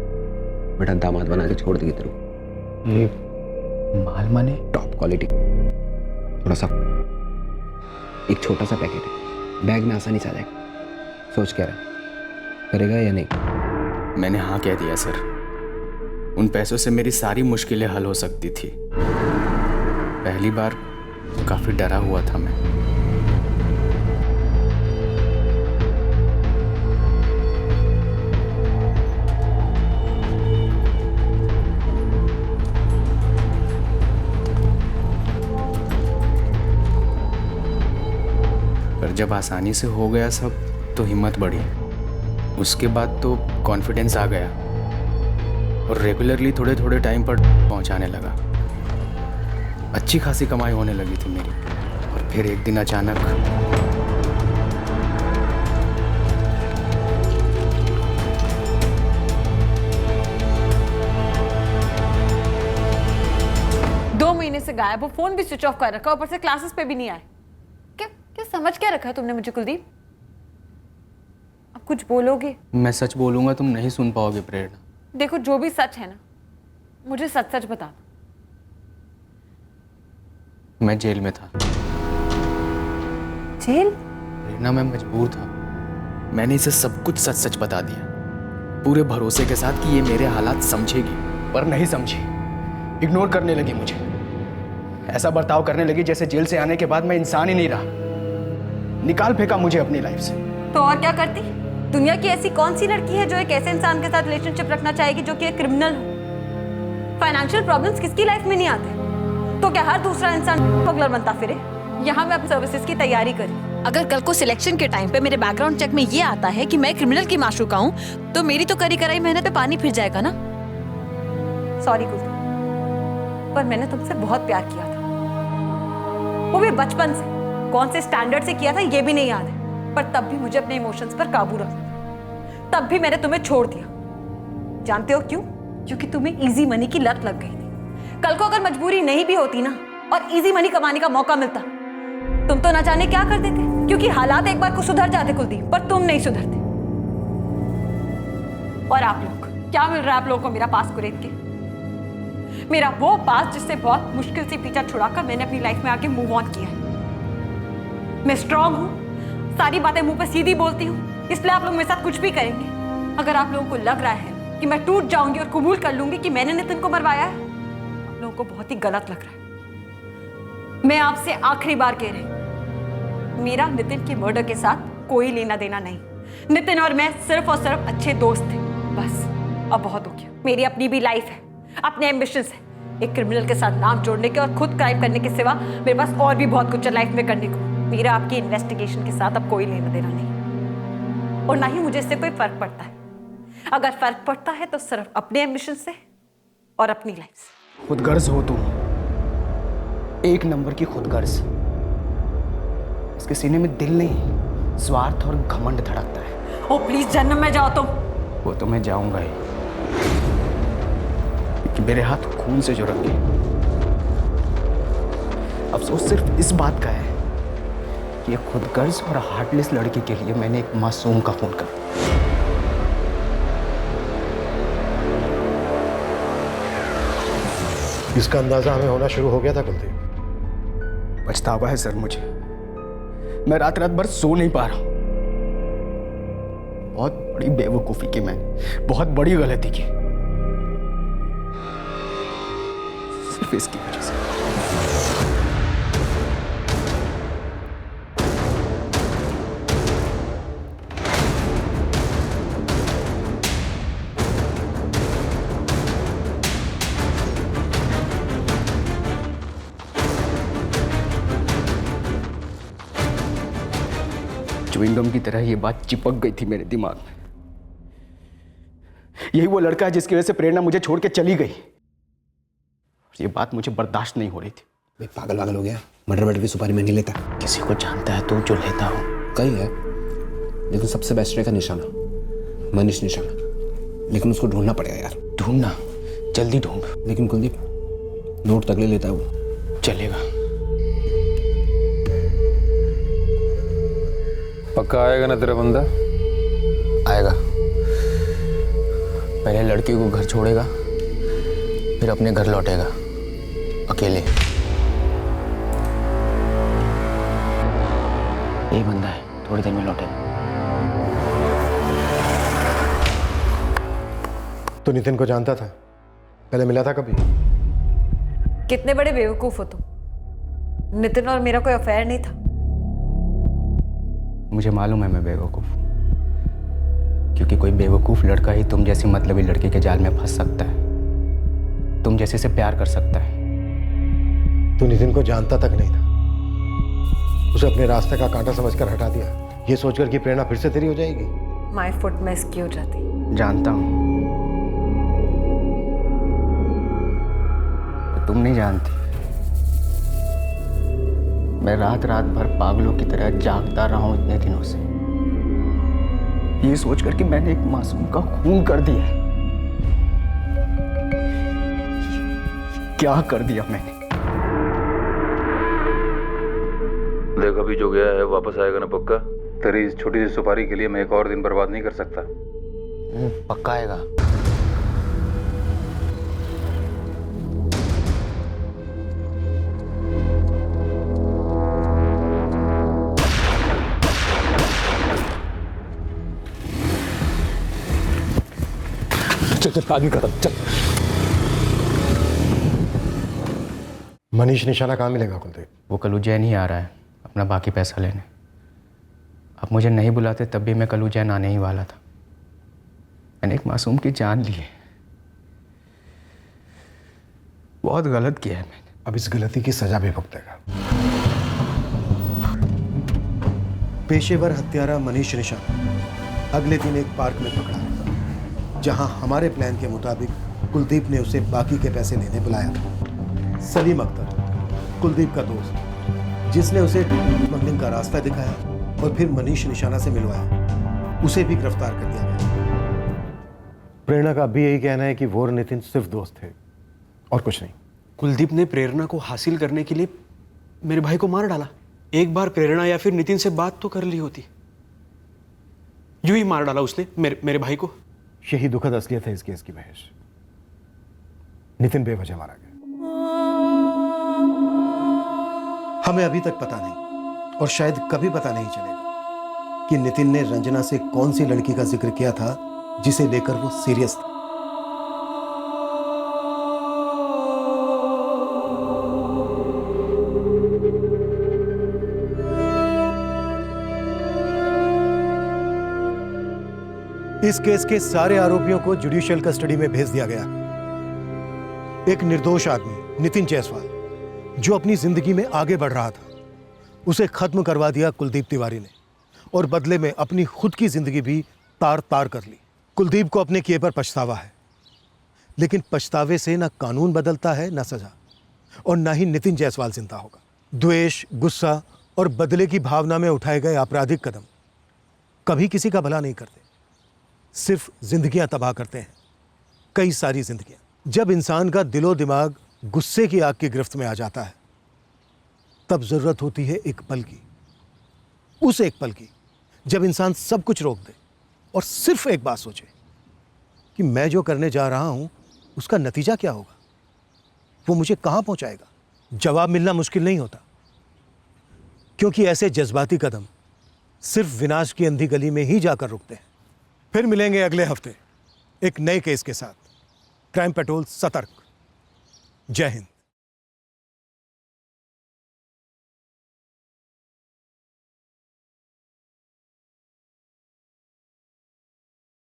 बेटा दामाद बना के छोड़ देगी तेरे को। ये माल माने? टॉप क्वालिटी, थोड़ा सा एक छोटा सा पैकेट है, बैग में आसानी से आ जाएगा। सोच क्या रहा, करेगा या नहीं? मैंने हाँ कह दिया सर। उन पैसों से मेरी सारी मुश्किलें हल हो सकती थी। पहली बार काफी डरा हुआ था मैं। पर जब आसानी से हो गया सब तो हिम्मत बढ़ी। उसके बाद तो कॉन्फिडेंस आ गया और रेगुलरली थोड़े थोड़े टाइम पर पहुंचाने लगा। अच्छी खासी कमाई होने लगी थी मेरी। और फिर एक दिन अचानक दो महीने से गायब हो, फोन भी स्विच ऑफ कर रखा, ऊपर से क्लासेस पे भी नहीं आए। क्या क्या समझ क्या रखा है तुमने मुझे कुलदीप? अब कुछ बोलोगे? मैं सच बोलूंगा तुम नहीं सुन पाओगे प्रेरणा। देखो जो भी सच है ना, मुझे सच सच बता। मैं जेल में था। जेल? प्रेरणा मैं मजबूर था। मैंने इसे सब कुछ सच सच बता दिया, पूरे भरोसे के साथ कि ये मेरे हालात समझेगी, पर नहीं समझी। इग्नोर करने लगी मुझे, ऐसा बर्ताव करने लगी जैसे जेल से आने के बाद मैं इंसान ही नहीं रहा। निकाल फेंका मुझे अपनी लाइफ से। तो और क्या करती? दुनिया की ऐसी कौन सी लड़की है जो एक ऐसे इंसान के साथ रिलेशनशिप रखना चाहेगी जो कि एक क्रिमिनल हो? फाइनेंशियल प्रॉब्लम्स किसकी लाइफ में नहीं आते? तो क्या हर दूसरा इंसान स्मगलर बनता फिरे? यहाँ मैं अपनी सर्विसेज की तैयारी करी। अगर कल को सिलेक्शन के टाइम पे मेरे बैकग्राउंड चेक में ये आता है कि मैं क्रिमिनल की माशूका हूँ, तो मेरी तो करी कराई मेहनत पे पानी फिर जाएगा ना। सॉरी कुलदीप, पर मैंने तुमसे बहुत प्यार किया था, वो भी बचपन से। कौन से स्टैंडर्ड से किया था ये भी नहीं याद है, पर तब भी मुझे अपने इमोशंस पर काबू रखना था। तब भी मैंने तुम्हें छोड़ दिया। जानते हो क्यों? क्योंकि तुम्हें इजी मनी की लत लग गई थी। कल को अगर मजबूरी नहीं भी होती ना और इजी मनी कमाने का मौका मिलता, तुम तो ना जाने क्या कर देते। क्योंकि हालात एक बार को सुधर जाते कुलदीप, पर तुम नहीं सुधरते। और आप लोग, क्या मिल रहा है आप लोगों को मेरा पास को रेत के? मेरा वो पास जिससे बहुत मुश्किल से पीछा छुड़ाकर मैंने अपनी लाइफ में आके मूव ऑन किया है। मैं स्ट्रांग हूँ, सारी बातें मुंह पे सीधी बोलती हूँ, इसलिए आप लोग मेरे साथ कुछ भी करेंगे। अगर आप लोगों को लग रहा है कि मैं टूट जाऊंगी और कबूल कर लूंगी कि मैंने नितिन को मरवाया है? आप लोगों को बहुत ही गलत लग रहा है। मैं आपसे आखिरी बार कह रही हूं, मेरा नितिन के मर्डर के साथ कोई लेना देना नहीं। नितिन और मैं सिर्फ और सिर्फ अच्छे दोस्त थे, बस। अब बहुत हो गया। मेरी अपनी भी लाइफ है, अपने एम्बिशंस है। एक क्रिमिनल के साथ नाम जोड़ने के और खुद क्राइम करने के सिवा मेरे पास और भी बहुत कुछ है लाइफ में करने को। मेरा आपकी इन्वेस्टिगेशन के साथ अब कोई लेना देना नहीं, और ना ही मुझे इससे कोई फर्क पड़ता है। अगर फर्क पड़ता है तो सिर्फ अपने एम्बिशन से और अपनी लाइफ से। खुदगर्ज हो तुम, एक नंबर की खुदगर्ज। इसके सीने में दिल नहीं, स्वार्थ और घमंड धड़कता है। ओ प्लीज जन्म में जाओ तुम। वो तो मैं जाऊंगा ही, कि मेरे हाथ खून से जो रंगे। अफसोस सिर्फ इस बात का है कि एक खुदगर्ज और हार्टलेस लड़की के लिए मैंने एक मासूम का खून कर। इसका अंदाजा हमें होना शुरू हो गया था कुलदीप। पछतावा है सर मुझे, मैं रात रात भर सो नहीं पा रहा हूं। बहुत बड़ी बेवकूफी की मैंने, बहुत बड़ी गलती की, सिर्फ इसकी वजह से। च्युइंगम की तरह ये बात चिपक गई थी मेरे दिमाग में। यही वो लड़का है जिसकी वजह से प्रेरणा मुझे छोड़ के चली गई। ये बात मुझे बर्दाश्त नहीं हो रही थी। भाई पागल हो गया, मर्डर की सुपारी मैं नहीं लेता। किसी को जानता है तो जो लेता हो। कई है, लेकिन सबसे बेस्ट रहेगा निशाना, मनीष निशाना। लेकिन उसको ढूंढना पड़ेगा यार। ढूंढना? जल्दी ढूंढ। लेकिन कुलदीप नोट तगड़े लेता है वो। चलेगा। पक्का आएगा ना तेरा बंदा? आएगा। पहले लड़की को घर छोड़ेगा, फिर अपने घर लौटेगा अकेले। यही बंदा है, थोड़ी देर में लौटेगा। तो नितिन को जानता था? पहले मिला था कभी? कितने बड़े बेवकूफ हो तुम। नितिन और मेरा कोई अफेयर नहीं था। मुझे मालूम है मैं बेवकूफ, क्योंकि कोई बेवकूफ लड़का ही तुम जैसी मतलबी लड़की के जाल में फंस सकता है, तुम जैसे से प्यार कर सकता है। तू नितिन को जानता तक नहीं था, उसे अपने रास्ते का कांटा समझकर हटा दिया, ये सोचकर कि प्रेरणा फिर से तेरी हो जाएगी। माय फुट में इसकी हो जाती। जानता हूं, तो तुम नहीं जानती। मैं रात रात भर पागलों की तरह जागता रहा हूं इतने दिनों से, ये सोचकर कि मैंने एक मासूम का खून कर दिया। क्या कर दिया मैंने? देख अभी जो गया है वापस आएगा ना पक्का? तेरी इस छोटी सी सुपारी के लिए मैं एक और दिन बर्बाद नहीं कर सकता। पक्का आएगा। चल आगे कदम चल। मनीष निशाना कहाँ मिलेगा कुलदीप? वो कल उज्जैन ही आ रहा है अपना बाकी पैसा लेने। अब मुझे नहीं बुलाते तब भी मैं कल उज्जैन आने ही वाला था। मैंने एक मासूम की जान ली है, बहुत गलत किया है मैंने। अब इस गलती की सजा भी भुगतेगा। पेशेवर हत्यारा मनीष निशान अगले दिन एक पार्क में पकड़ा गया, जहां हमारे प्लान के मुताबिक कुलदीप ने उसे बाकी के पैसे लेने बुलाया था। सलीम अख्तर, कुलदीप का दोस्त, जिसने उसे स्मगलिंग का रास्ता दिखाया और फिर मनीष निशाना से मिलवाया, उसे भी गिरफ्तार कर लिया गया। प्रेरणा का अभी यही कहना है कि वो और नितिन सिर्फ दोस्त थे और कुछ नहीं। कुलदीप ने प्रेरणा को हासिल करने के लिए मेरे भाई को मार डाला। एक बार प्रेरणा या फिर नितिन से बात तो कर ली होती, यूं ही मार डाला उसने मेरे भाई को। यही दुखद असलियत है इस केस की महेश। नितिन बेवजह मारा गया। हमें अभी तक पता नहीं और शायद कभी पता नहीं चलेगा कि नितिन ने रंजना से कौन सी लड़की का जिक्र किया था जिसे लेकर वो सीरियस था। इस केस के सारे आरोपियों को जुडिशियल कस्टडी में भेज दिया गया। एक निर्दोष आदमी नितिन जायसवाल, जो अपनी जिंदगी में आगे बढ़ रहा था, उसे खत्म करवा दिया कुलदीप तिवारी ने, और बदले में अपनी खुद की जिंदगी भी तार तार कर ली। कुलदीप को अपने किए पर पछतावा है, लेकिन पछतावे से ना कानून बदलता है ना सजा, और ना ही नितिन जायसवाल जिंदा होगा। द्वेष, गुस्सा और बदले की भावना में उठाए गए आपराधिक कदम कभी किसी का भला नहीं करते, सिर्फ जिंदगियां तबाह करते हैं, कई सारी जिंदगियां। जब इंसान का दिलो दिमाग गुस्से की आग की गिरफ्त में आ जाता है, तब जरूरत होती है एक पल की, उस एक पल की जब इंसान सब कुछ रोक दे और सिर्फ एक बात सोचे कि मैं जो करने जा रहा हूं उसका नतीजा क्या होगा, वो मुझे कहां पहुंचाएगा। जवाब मिलना मुश्किल नहीं होता, क्योंकि ऐसे जज्बाती कदम सिर्फ विनाश की अंधी गली में ही जाकर रुकते हैं। फिर मिलेंगे अगले हफ्ते एक नए केस के साथ। क्राइम पेट्रोल सतर्क। जय हिंद।